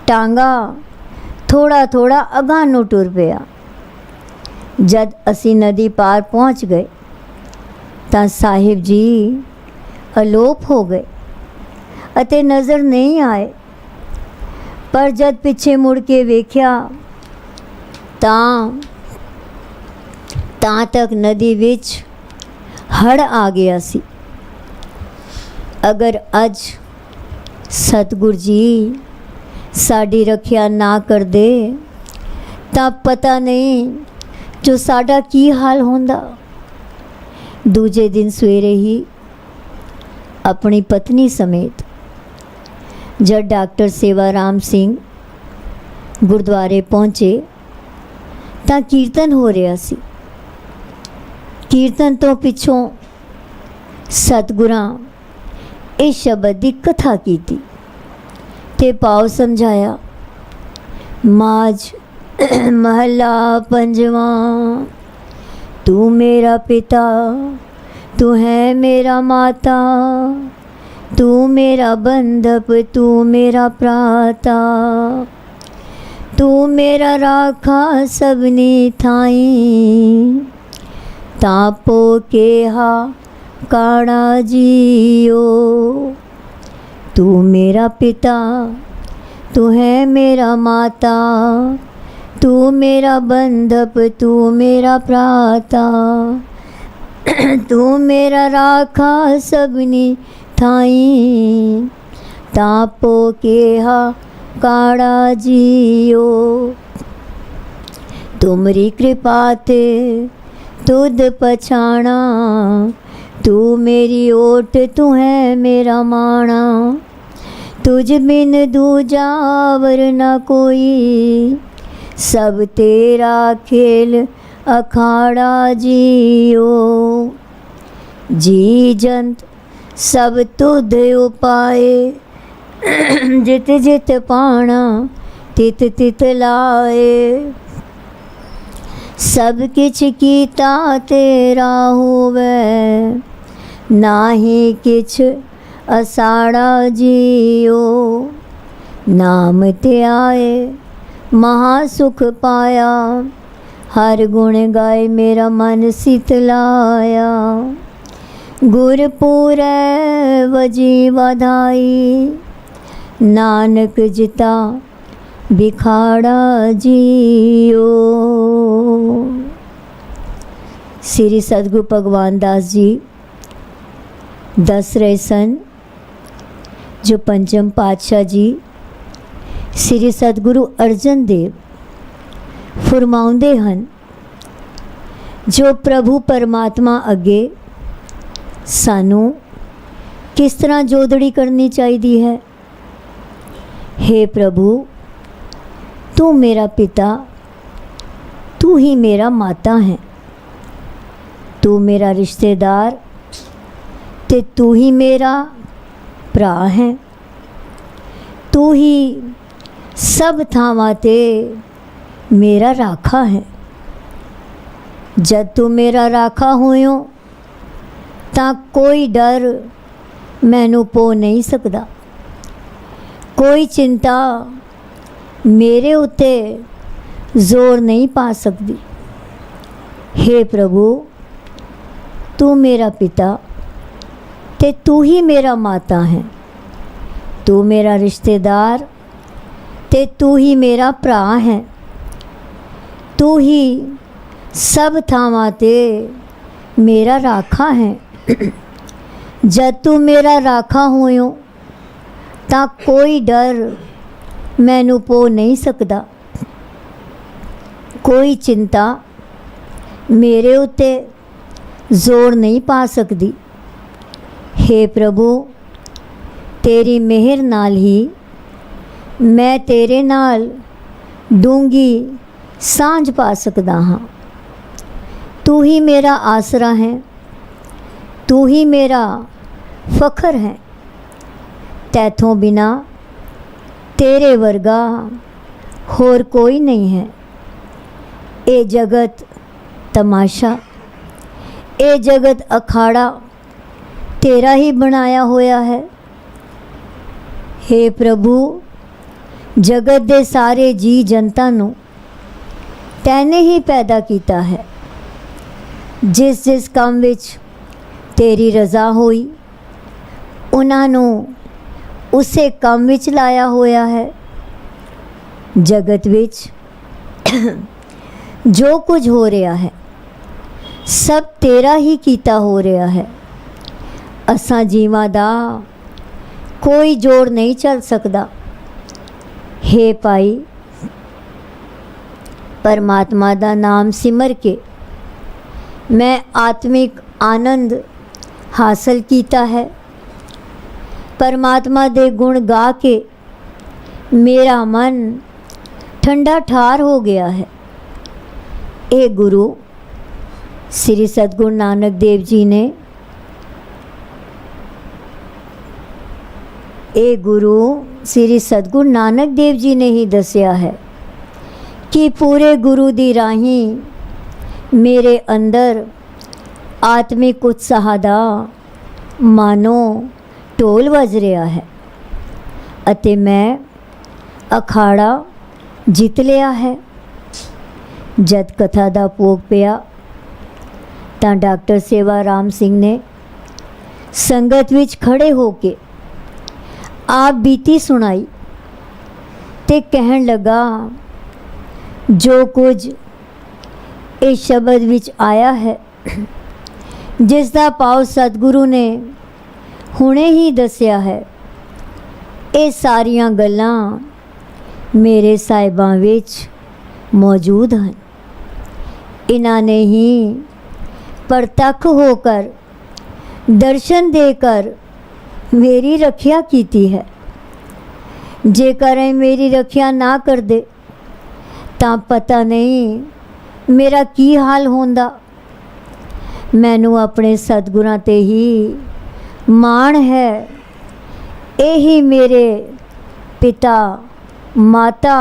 टांगा थोड़ा थोड़ा अगाह नूं टुर पिया। जद असी नदी पार पहुँच गए तां साहिब जी अलोप हो गए अते नज़र नहीं आए। पर जद पिछे मुड़ के वेख्या तां तक नदी विच हड़ आ गया सी। अगर अज ਸਤਿਗੁਰ ਜੀ ਸਾਡੀ ਰੱਖਿਆ ਨਾ ਕਰਦੇ ਤਾਂ ਪਤਾ ਨਹੀਂ ਜੋ ਸਾਡਾ ਕੀ ਹਾਲ ਹੁੰਦਾ। ਦੂਜੇ ਦਿਨ ਸਵੇਰੇ ਹੀ ਆਪਣੀ ਪਤਨੀ ਸਮੇਤ ਜਦ ਡਾਕਟਰ ਸੇਵਾ ਰਾਮ ਸਿੰਘ ਗੁਰਦੁਆਰੇ ਪਹੁੰਚੇ ਤਾਂ ਕੀਰਤਨ ਹੋ ਰਿਹਾ ਸੀ। ਕੀਰਤਨ ਤੋਂ ਪਿੱਛੋਂ ਸਤਿਗੁਰਾਂ ਇਸ ਸ਼ਬਦ ਦੀ ਕਥਾ ਕੀਤੀ ਤੇ ਭਾਵ ਸਮਝਾਇਆ। ਮਾਝ महला पंजवा, तू मेरा पिता, तू है मेरा माता, तू मेरा बंधप, तू मेरा प्राता, तू मेरा राखा सबनी थाई, तापो केहा काड़ा जियो। तू मेरा पिता, तू है मेरा माता, तू मेरा बंधप, तू मेरा प्राता, तू मेरा राखा सबनी थाई, तापो केहा काड़ा जियो। तुमरी कृपा ते तुद पछाणा, तू मेरी ओट, तू है मेरा माणा, तुझ बिन दूजा वर न कोई, सब तेरा खेल अखाड़ा जियो। जी जंत सब तुध उपाए, जित जित पाना तित तित लाए, सब किछ कीता तेरा होवे, नाहि किछ असाड़ा जियो। नाम ते आए महासुख पाया, हर गुण गाए मेरा मन शीतलाया। गुरपुरै वजी वाधाई, नानक जिता बिखाड़ा जियो। श्री सतगुरु भगवान दास जी दस रहे सन जो पंचम पातशाह जी श्री सतगुरु अर्जन देव फरमाउंदे हन, जो प्रभु परमात्मा अगे सानू किस तरह जोदड़ी करनी चाहिए है। हे प्रभु, तू मेरा पिता, तू ही मेरा माता है, तू मेरा रिश्तेदार ते तू ही मेरा भरा है, तू ही सब थावां ते मेरा राखा है। जब तू मेरा राखा होयो तां कोई डर मैनू पो नहीं सकदा, कोई चिंता मेरे उत्ते जोर नहीं पा सकती। हे प्रभु, तू मेरा पिता ते तू ही मेरा माता है, तू मेरा रिश्तेदार ते तू ही मेरा भरा है, तू ही सब थावां ते मेरा राखा है। जब तू मेरा राखा होयो तां कोई डर मैनू पो नहीं सकदा, कोई चिंता मेरे उत्ते जोर नहीं पा सकती। हे प्रभु, तेरी मेहर नाल ही मैं तेरे नाल डूंगी सांझ पा सकदा हाँ। तू ही मेरा आसरा है, तू ही मेरा फखर है, तैथों बिना तेरे वर्गा होर कोई नहीं है। ए जगत तमाशा, ए जगत अखाड़ा तेरा ही बनाया होया है। हे प्रभु, जगत दे सारे जी जनता नू तैने ही पैदा किया है। जिस जिस काम विच तेरी रज़ा होई उन्हां नू उसे काम विच लाया होया है। जगत विच जो कुछ हो रहा है सब तेरा ही कीता हो रहा है। असां जीवां दा कोई जोड़ नहीं चल सकता। हे भाई, परमात्मा दा नाम सिमर के मैं आत्मिक आनंद हासिल कीता है। परमात्मा दे गुण गा के मेरा मन ठंडा ठार हो गया है। ए गुरु श्री सतगुरु नानक देव जी ने गुरु श्री सतगुरु नानक देव जी ने ही दसिया है कि पूरे गुरु दी राही मेरे अंदर आत्मिक उत्साह दा मानो ढोल वज रहा है अते मैं अखाड़ा जित लिया है। जद कथा दा भोग पिया तां डॉक्टर सेवा राम सिंह ने संगत विच खड़े होके आप बीती सुनाई ते कहन लगा, जो कुछ इस शब्द विच आया है जिस दा पाव सतगुरु ने हुणे ही दसिया है, ये सारियां गल्लां मेरे साहिबां विच मौजूद हैं। इन्हां ने ही परतख होकर दर्शन देकर मेरी रक्षा कीती है। जेकर मेरी रक्षा ना कर दे तां पता नहीं मेरा की हाल होंदा। मैनू अपने सतगुरां ते ही माण है। यही मेरे पिता माता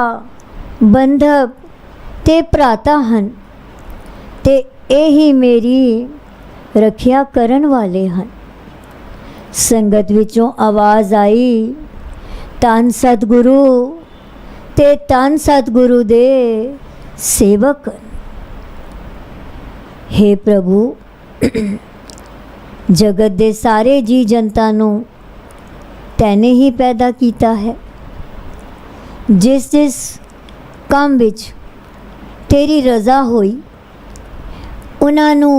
बंधक ते भराता हन ते यही मेरी रक्षा करन वाले हन। संगत विचों आवाज़ आई, धन सतगुरु ते धन सतगुरु दे सेवक। हे प्रभु, जगत दे सारे जी जनता नू तैने ही पैदा कीता है। जिस जिस काम विच तेरी रज़ा होई उन्हां नू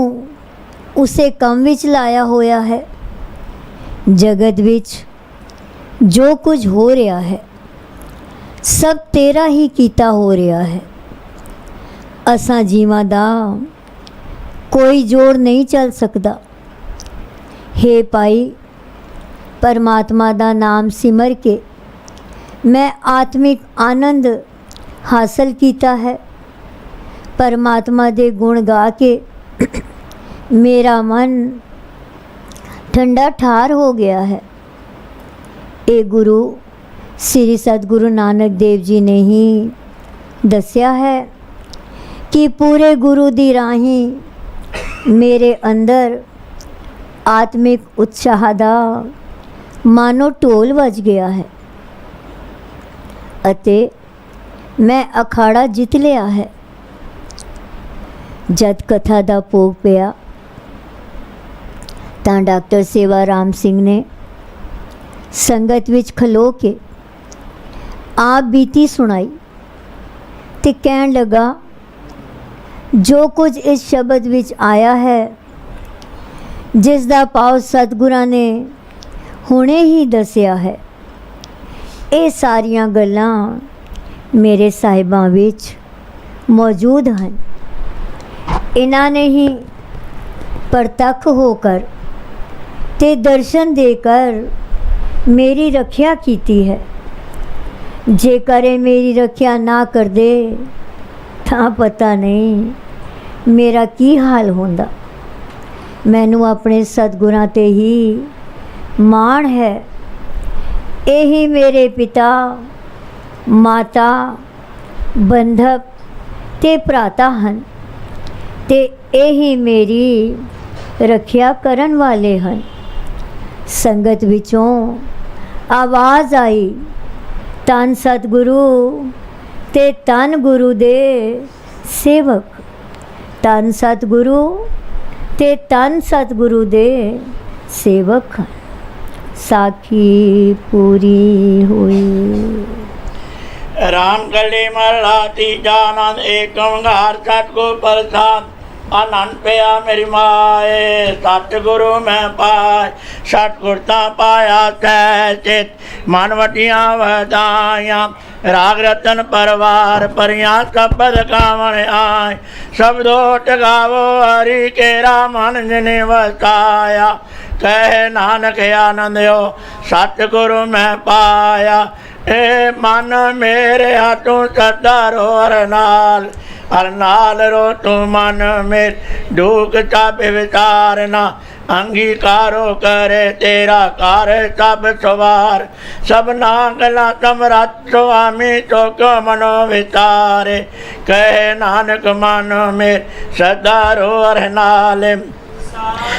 उसे काम विच लाया होया है। जगत विच जो कुछ हो रहा है सब तेरा ही कीता हो रहा है। असां जीवां दा कोई जोड़ नहीं चल सकता। हे भाई, परमात्मा दा नाम सिमर के मैं आत्मिक आनंद हासिल कीता है। परमात्मा दे गुण गा के मेरा मन ठंडा ठार हो गया है। ए गुरु श्री सतगुरु नानक देव जी ने ही दसिया है कि पूरे गुरु दी राही मेरे अंदर आत्मिक उत्साह दा मानो ढोल वज गया है अते मैं अखाड़ा जित लिया है। जद कथा दा भोग पिया तां डॉक्टर सेवा राम सिंह ने संगत विच खलो के आप बीती सुनाई ते कहन लगा, जो कुछ इस शब्द विच आया है जिस दा पाव सतगुरां ने हुणे ही दसिया है, ये सारियां गल्लां मेरे साहिबां विच मौजूद हैं। इन्हां ने ही परतख होकर ते दर्शन देकर मेरी रक्षा कीती है। जेकर मेरी रक्षा ना कर दे तां पता नहीं मेरा की हाल होंदा। मैनू अपने सतगुरां ते ही माण है। यही मेरे पिता माता बंधक ते भराता हन ते यही मेरी रक्षा करन वाले हन। संगत विचों आवाज़ आई, धन सतगुरु ते धन गुरु दे सेवक। धन सतगुरु ते धन सतगुरु दे सेवक। साखी पूरी हुई। राम कली महला तीजा आनंद एक ओंकार सतगुर प्रसाद। आनंद पिया मेरी माए सतगुरु मैं पाए सतगुरता पाया चित मन वटिया वधाया राग रतन परवार परिया शब्द कामण आय शब्दोट गावो हरि केरा मन जिने वसाया कह नानक आनंद हो सतगुरु मैं पाया ए मन मेरे हाथों सदा रो हर नाल रो तू मन मेरे दुख सब विचारना अंगीकारो करे तेरा कार सब सवार सब नागला समरथ स्वामी तो क्यों मनो विचारे कहे नानक मन में सदा रो हर नाल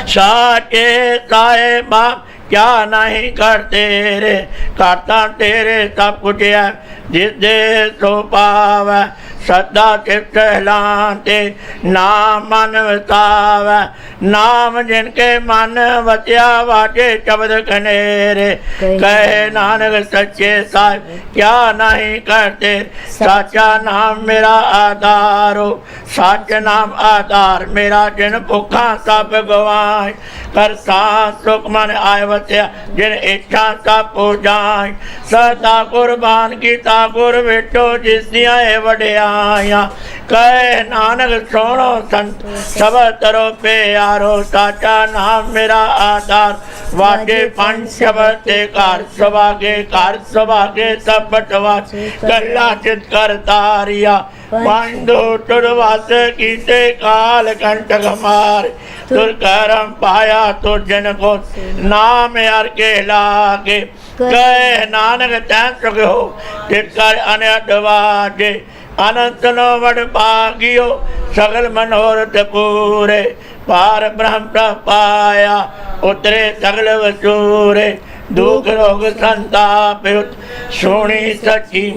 साचे साहेबा क्या नहीं करते रे करता तेरे सब कुछ है जिस दे सो पावे सदा चित्त हिलाते नाम मन वसावे नाम जिनके मन वसिया वाटे शब्द कनेरे कहे नानक सच्चे साहिब क्या नहीं करते साचा नाम मेरा आधारो सच नाम आधार मेरा जिन भुखा सब गवाए कर सांस सुख मन आय वसिया जिन इच्छा सब पूजाए सदा कुर्बान कीता गुर बेटो जिस दिया वड्याया कहे नानक सोनो संत सब तरो प्यारो साचा नाम मेरा आधार वाटे पंच शब्द ते कार सभागे सब बटवा कल्ला चित कर तारिया पांडो तुरवास कीते काल कंटक मार तुर करम पाया तो जन को नाम यार के लागे कहे नानक तैं सुख हो तिकर अनडवाजे अनंत नो वड भागियो सगल मनोरथ पूरे पार ब्रह्म पाया उतरे सगल वसूरे दुख रोग संताप सोनी सची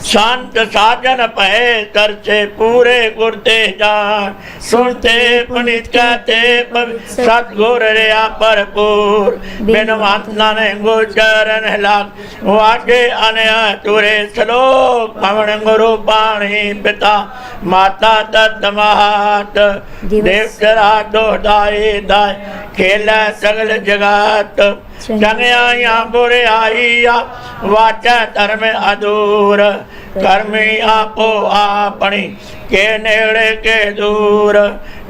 शांत साजन पहे तरसे पूरे गुरते जान सुनते पुनित कहते सतगुर रया भरपूर बिन वातना ने गोचरन लाग वाटे अनया तुरे श्लोक पवन गुरु पाणी पिता माता दत्त महात देवतरा दो दाए दाय खेला सगल जगत चंगया बुरे आईया वाचा धर्म अधूर कर्मी आपो आपनी के नेड़े के दूर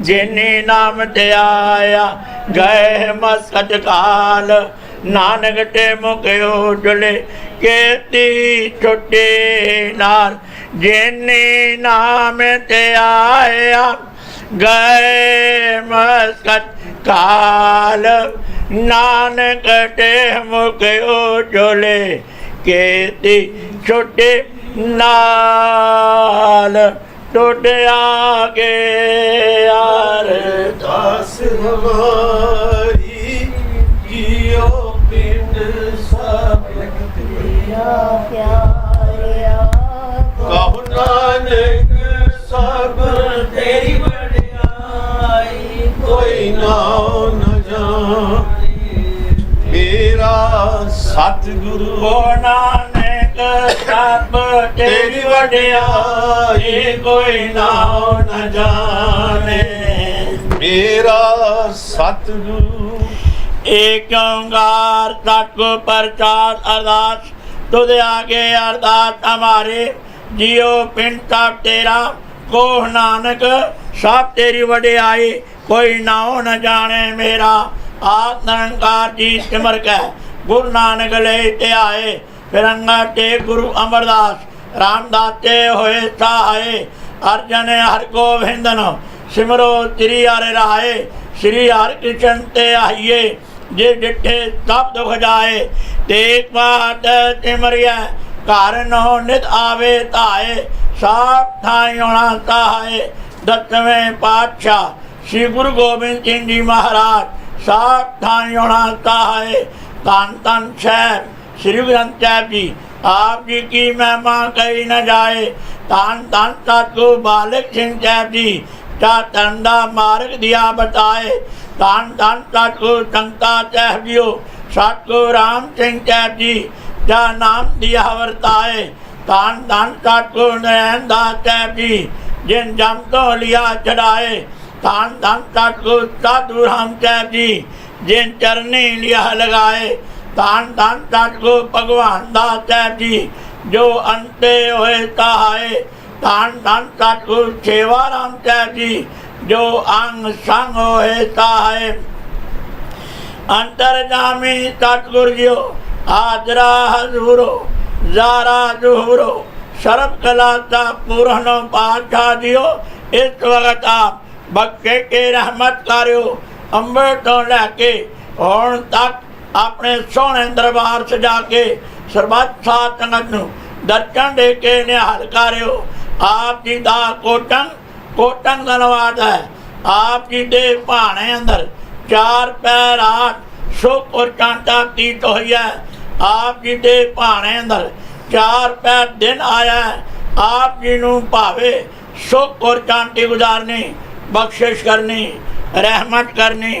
जिनी नाम ते आया गए मस्कत काल नानक ते मुख उजले केती छुट्टी नार जिनी नाम ते आया गए मस्कत काल नानक ते मुख उजले केती छुट्टी नाल टूट आगे यार दास हमारी जियो पिंड सब कहो नानक सब तेरी बड़ाई कोई नाम न जाने मेरा सतगुरु ओ नानक सब तेरी वड्याई कोई नाम न जाने मेरा सतगुरु एक ओंकार सतगुर प्रचार अरदास तुझ आगे अरदास हमारे जियो पिंड सब तेरा को नानक सब तेरी वड्याई कोई नाम न जाने मेरा आत निरंकार जी सिमर के गुरु नानक ले ते आए फिरंगा ते गुरु अमरदास रामदास ते होए सहाय अर्जन हर गोविंदन सिमरो श्री हरि राय श्री हरि कृष्ण ते आइए जे डिठे सब दुख जाए तेग बात सिमरिया कारण हो नित आवे ताए साफ ठाई होना सहाय दसवें पातशाह श्री गुरु गोबिंद सिंह जी महाराज साफ ठाई होना सहाय तन तन साहब श्री ग्रंथ साहब जी आप जी की महिमा कही न जाए तन तन सतगुरु बालक सिंह साहब जी चा तंदा मार्ग दिया बताए तन तन सतगुरु संता साहब जी सतगुरु राम सिंह साहब जी चा नाम दिया वर्ताए तन तन सतगुरु नयनदास साहब जी जिन जम तो लिया चढ़ाए धान धन सतगुरु साधु राम साहब जी जिन चरनी लिया लगाए धान धन सतगुरु भगवान दास साहब जी जो अंते होए सहाय धान धन सतगुरु सेवा राम साहब जी जो अंग संग होए सहाय अंतरजामी सतगुरु जियो हाजरा हजूरो जारा जुहरो सर्व कलाता पूर्ण पाठा दियो इस वक्त आप बख्शे के रहमत करो अंबर तो लैके हुण तक अपने सोहने दरबार सजा के सरबत साथ संगत नूं दर्शन दे के निहाल करो आप जी दा कोटन धन्यवाद है आप जी दे भाने अंदर 4 पैर 8 सुख और कांटा तीत हुई है आप जी दे भाने अंदर 4 पैर दिन आया है आप जी नूं भावे सुख और कांटी गुजारनी बख्शिश करनी रहमत करनी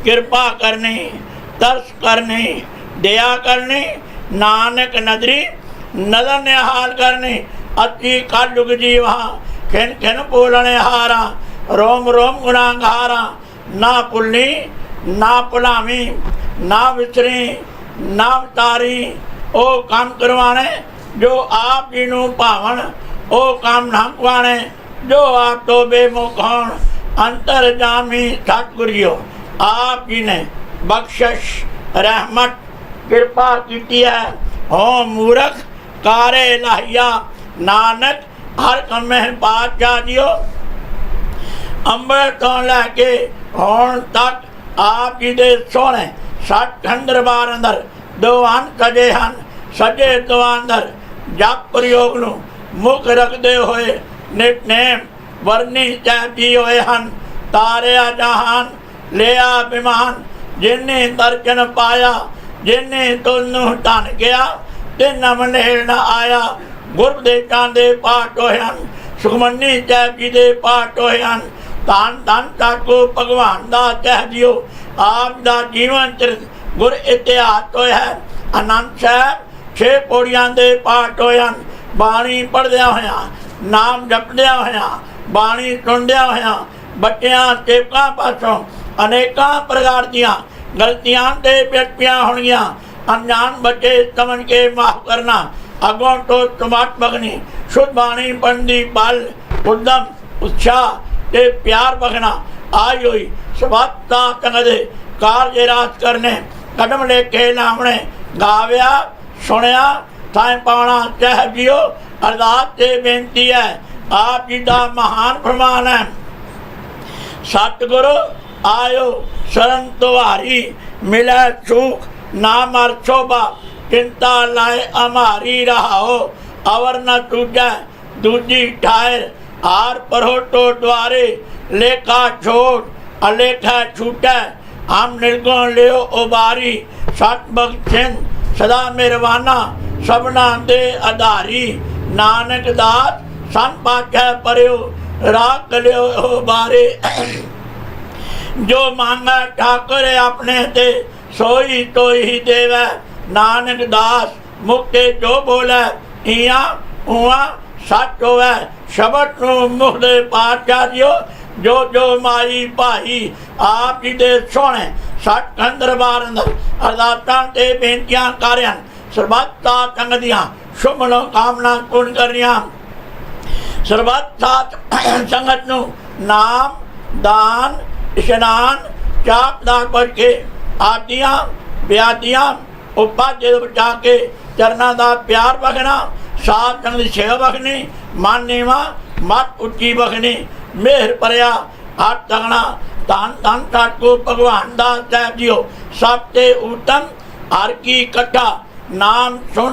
कृपा करनी तरस करनी दया करनी नानक नदरी नदर निहाल करनी अति कलयुग जीवा खिन खिन बोलने हारा रोम रोम गुनाहगारा ना भुलनी ना भुलावी ना विसरी ना उतारी ओ काम करवाने जो आप जी नूं भावन ओ काम ना करवाने जो आप तो बेमुख होण अंतर जामी सतगुरु आप जी ने बख्शिश रहमत कृपा की है हो मूर्ख कारे लाहिया नानक हर कमे बादशाह जियो अंबर तो लैके हुण तक आप जी दे सोहने सठ दरबार अंदर दीवान सजे हन सजे दीवान अंदर जप प्रयोग नूं मुख रखते हुए नितनेम वरनी साहब जी होए हन तारिया जहान लिया विमान जिन्ने दर्शन पाया जिन्ने तुनू धन गया तिन मनेल न आया गुरदेवतां दे पाठ होए हन सुखमनी साहब जी दे पाठ होए हन धन धन सतगुरु भगवान दास साहब जी आप दा जीवन चरित गुर इतिहास होया है आनंद साहब 6 पौड़ियां दे पाठ होए हन बाणी पढ़दिया होया नाम जपदिया होया बाणी सुनदिया होया बच्चियां सेवकां पासों अनेकां प्रकार दियां गलतियां ते व्यक्तियां होणगियां अनजान बच्चे समझ के माफ करना अगों तो समाट बगनी शुद्ध बाणी पढ़नी बल उद्यम उत्साह ते प्यार बगना आई हुई सबाता तंगदे कार्य राज करने कदम लेके नामने गाव्या सुनिया थाए पाना चाह जियो अरदास से बेनती है आप जी का महान फरमान है सतगुरु आयो शरण तुम्हारी मिले सुख ना मर शोभा चिंता लाए हमारी रहाओ अवर न तुझे दूजी ठायर हार परोटो द्वारे लेखा छोड़ अलेखा छूटे हम निर्गुण लियो उबारी सत बख्शिन सदा मेरवाना सबना दे आधारी नानक दास सन पाछै परयो राख लियो उबारे जो मांगा ठाकुर अपने ते सोई तो ही देवै नानक दास मुक्ते जो बोले इया उआ सच होवे शबद नूं मुख दे पातशाह जियो जो जो माई भाई आप जी दे सोहणे सचखंड दरबार अंदर अरदासां ते बेनतियां कर हन सरबत साथ संगत दियां शुभ मनोकामना पूर्ण करनियां सरबत साथ संगत नूं नाम दान इशनान चाप दान पढ़ के आदियां ब्यादियां उपाधि बचा के चरना का प्यार बखना साथ संग सेवा बखनी मन नीवा मत उच्ची बखनी मेहर परया हाथ तगना धन धन सतगुरु भगवान दास साहब जियो सबसे उत्तम हर की कथा नाम सुन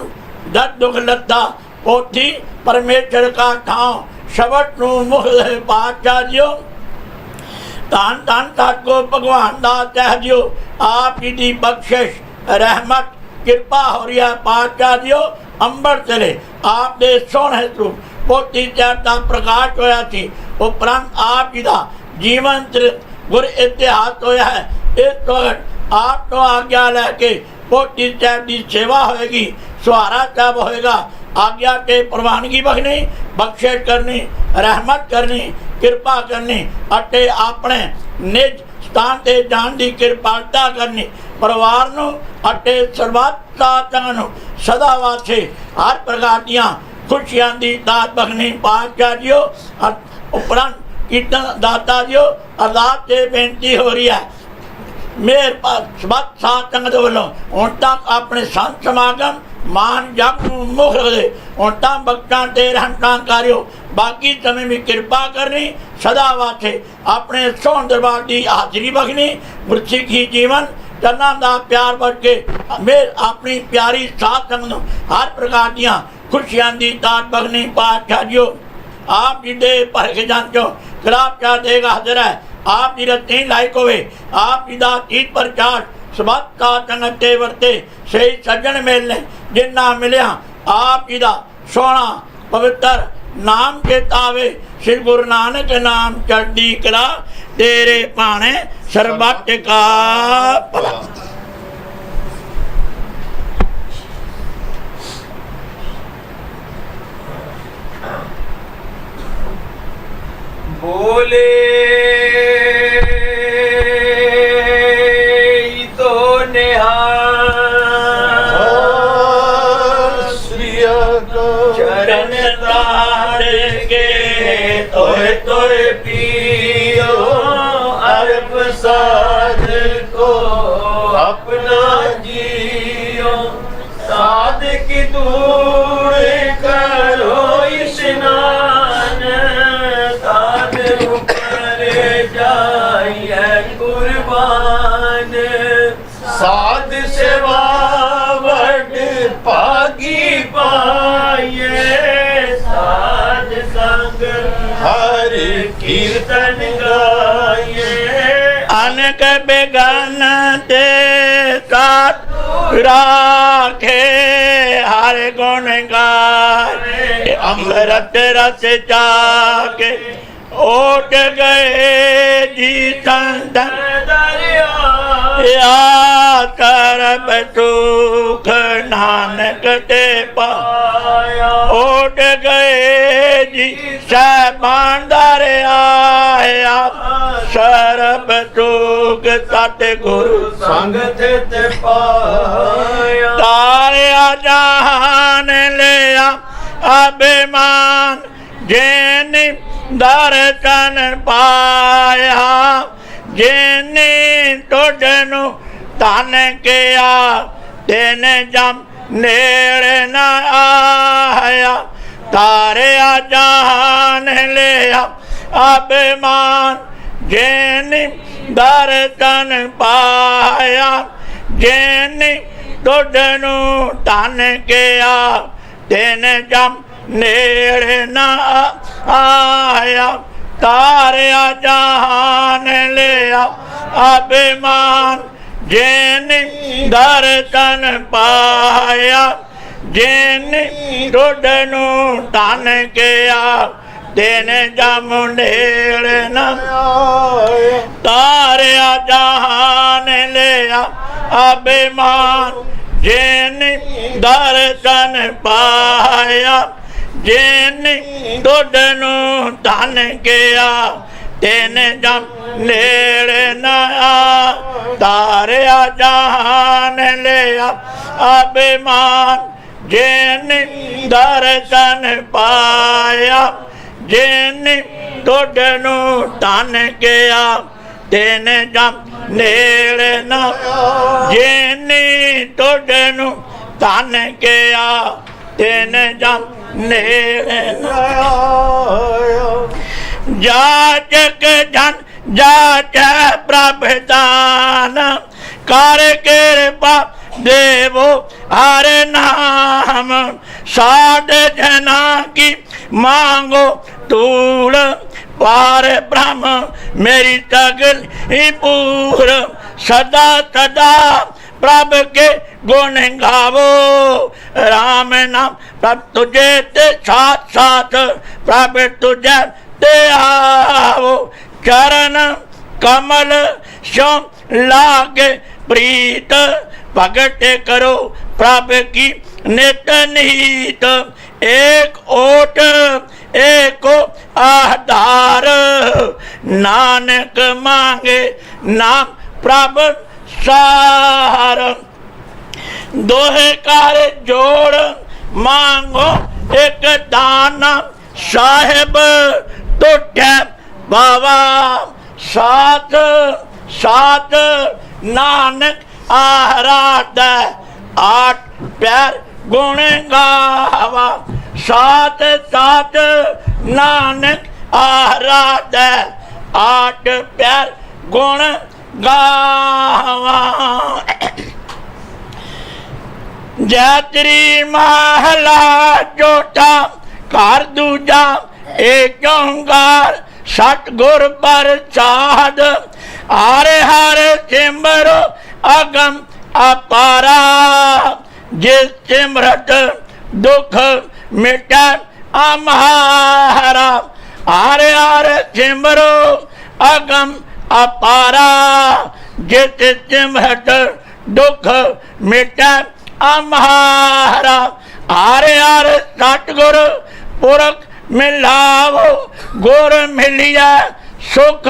दर्द दुख लता पोथी परमेश्वर का ठाव शबद नूं मुख दे पातशाह जियो धन धन सतगुरु भगवान दास साहब जियो आप जी की बख्शिश रहमत कृपा हो रही है पातशाह जियो अंबर चले आप दे सोहने रूप पोती साहब का प्रकाश होया सी उपरंत आप जी का जीवन चरित गुर इतिहास होया है इस वक्त आप तो आज्ञा लैके पोती साहब की सेवा होएगी सुहारा साहब होएगा आज्ञा के प्रवानगी बखनी, बख्शिश करनी, रहमत करनी, कृपा करनी, अटे अपने निज स्थान ते जान की कृपालता करनी, परिवार नूं अटे सर्वत साधन नूं सदा वास्ते हर प्रकार दियां खुशियां दी दात बखनी। पातशाह जीओ उपरंत कीर्तन दाता जीओ अरदास से बेनती हो रही है मेरे सबत साथ संगत वालों हुण तक अपने संत समागम मान जग नूं मुख रखदे हुण तां भगतां ते रहमतां करियो। बाकी समय भी कृपा करनी, सदा वास्ते अपने सोहण दरबार की हाजरी बखनी, गुरसिੱਖੀ जीवन चरनां दा प्यार बढ़ के मेरे अपनी प्यारी साथ संगत नूं हर प्रकार दियां खुशियां दी दात बखनी। पातशाह जीओ आप जी दे भर खजाने चों खिलाफ क्या देगा हाजिर है, आप जी रत्ती लायक होवे, आप जी दा तीत प्रचार सबत का संगते वरते सही सज्जन मिलने जिन्ना मिलिया आप जी दा सोहना पवित्र नाम चेतावे। श्री गुरु नानक नाम चढ़दी कला तेरे भाणे सरबत का भला। बोले तो निहार श्री चरण तार के तोय तोय पियो अरब साध को अपना जियो साध की दूर करो स्नान साध ऊपर जाइए कुर्बान साध सेवा वड पागी पाए साध संग हर कीर्तन गाए अनक बेगान ते साथ राखे हर गुण गाए अमृत रस चाके ओट गए जी संत या करब सुख नानक ते पाया ओट गए जी सहबान आया सरब सुख सत गुरु संग ते पाया तारिया जहान लिया अभिमान जिन दर्शन पाया जिन टुडनु तन किया तिन जम नेड़े न आया तारिया जहान लिया अभिमान जिन दर्शन पाया जिन टुडनु तन किया तिन जम नेड़े न आया तारिया जहान लिया अभिमान जिन दर्शन पाया जिन टुडनु तन किया तिन जम नेड़े न तारिया जहान लिया अभिमान जिन दर्शन पाया जिन टुडनु तन किया तिन जम नेड़े न तारिया जहान लिया अभिमान जिन दर्शन पाया जिन टुडनु तन किया तिन जम नेड़े न जिन टुडनु तन किया तिन जम नेड़े न जाचक जन जाच प्रभ दान कर कृपा देवो हर नाम साध जना की मांगो तूल पार ब्रह्म मेरी तगल ही पूर सदा सदा प्रभ के गुण गावो राम नाम प्रभ तुझे ते साथ साथ प्रभ तुझे ते आवो चरण कमल सो लागे प्रीत भगत करो प्रभ की नित नीत एक ओट एक आधार, नानक मांगे नाम प्रभ सार। दोहे कार जोड़ मांगो एक दाना, साहेब तुठे बाबा साथ साथ। नानक आराध आठ प्यार गुण गावा, साथ साथ नानक आराध आठ प्यार गुण गावा। जैतरी महला चौथा घर दूजा एक ओंकार, सतगुर प्रसाद। हरे हरे सिमरो अगम अपारा, जिस सिमरत दुख मिटा अम्हारा। हरे हरे सिमरो अगम अपारा, जिस सिमरत दुख मिटा अम्हारा। हरे हरे सतगुर पुरख मिलावो, गुर मिलिया सुख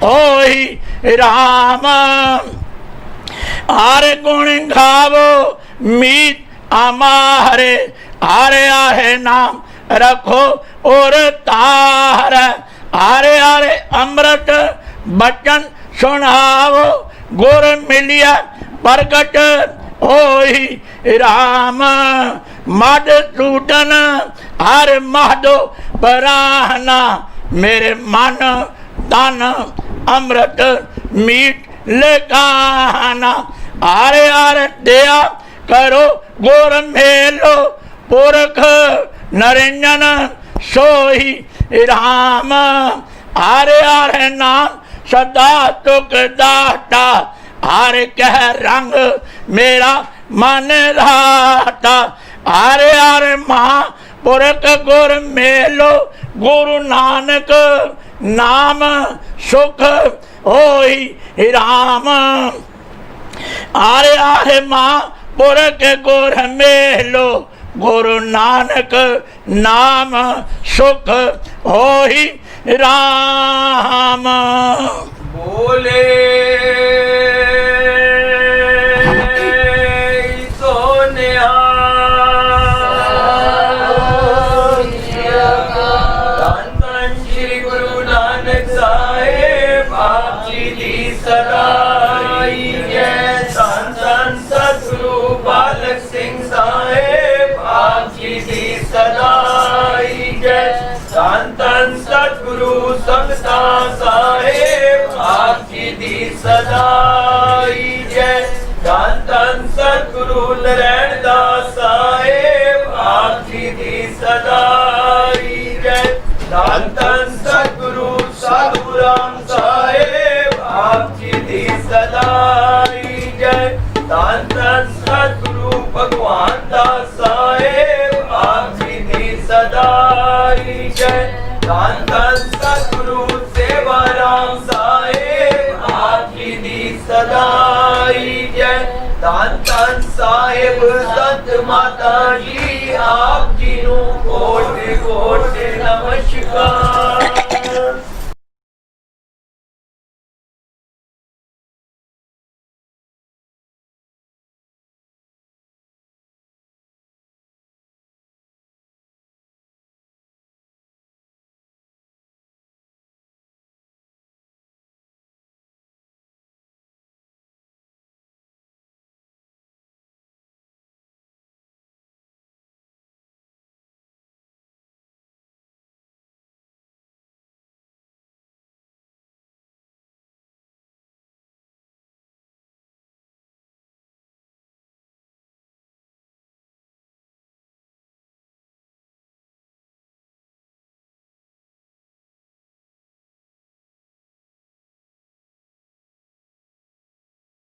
होई राम। हरे गुण गावो मीत हमारे, हरे हरे नाम रखो और तार। हरे हरे अमृत बचन सुनावो, गुर मिलिया प्रगट होई राम। मधुसूदन हर माधो पराहना, मेरे मन तन अमृत मीठ लगाना। हरे हरे दया करो गुर मेलो, पुरख नरिंजन सोही राम। हरे हरे नाम सदा तुक दाता, हरे कह रंग मेरा मन राता। हरे हरे महापुरख गुर मेलो, गुरु नानक नाम सुख होई राम। हरे हरे महापुरख गुर मेलो, गुरु नानक नाम सुख होई राम। बोले सतगुरु संगता साहेब आपकी दी सदाई जय। धन धन सतगुरु नारायण दास साहेब आपकी दी सदाई जय। धन धन सतगुरु साधु राम साहेब आपकी दी सदाई जय। धन धन सतगुरु भगवान दास साहेब आपकी दी सदाई जय। धन धन सतगुरु सेवा राम साहेब आपकी दी सदाई जय। धन धन साहेब संत माता जी आप जी नू कोटि कोटि नमस्कार।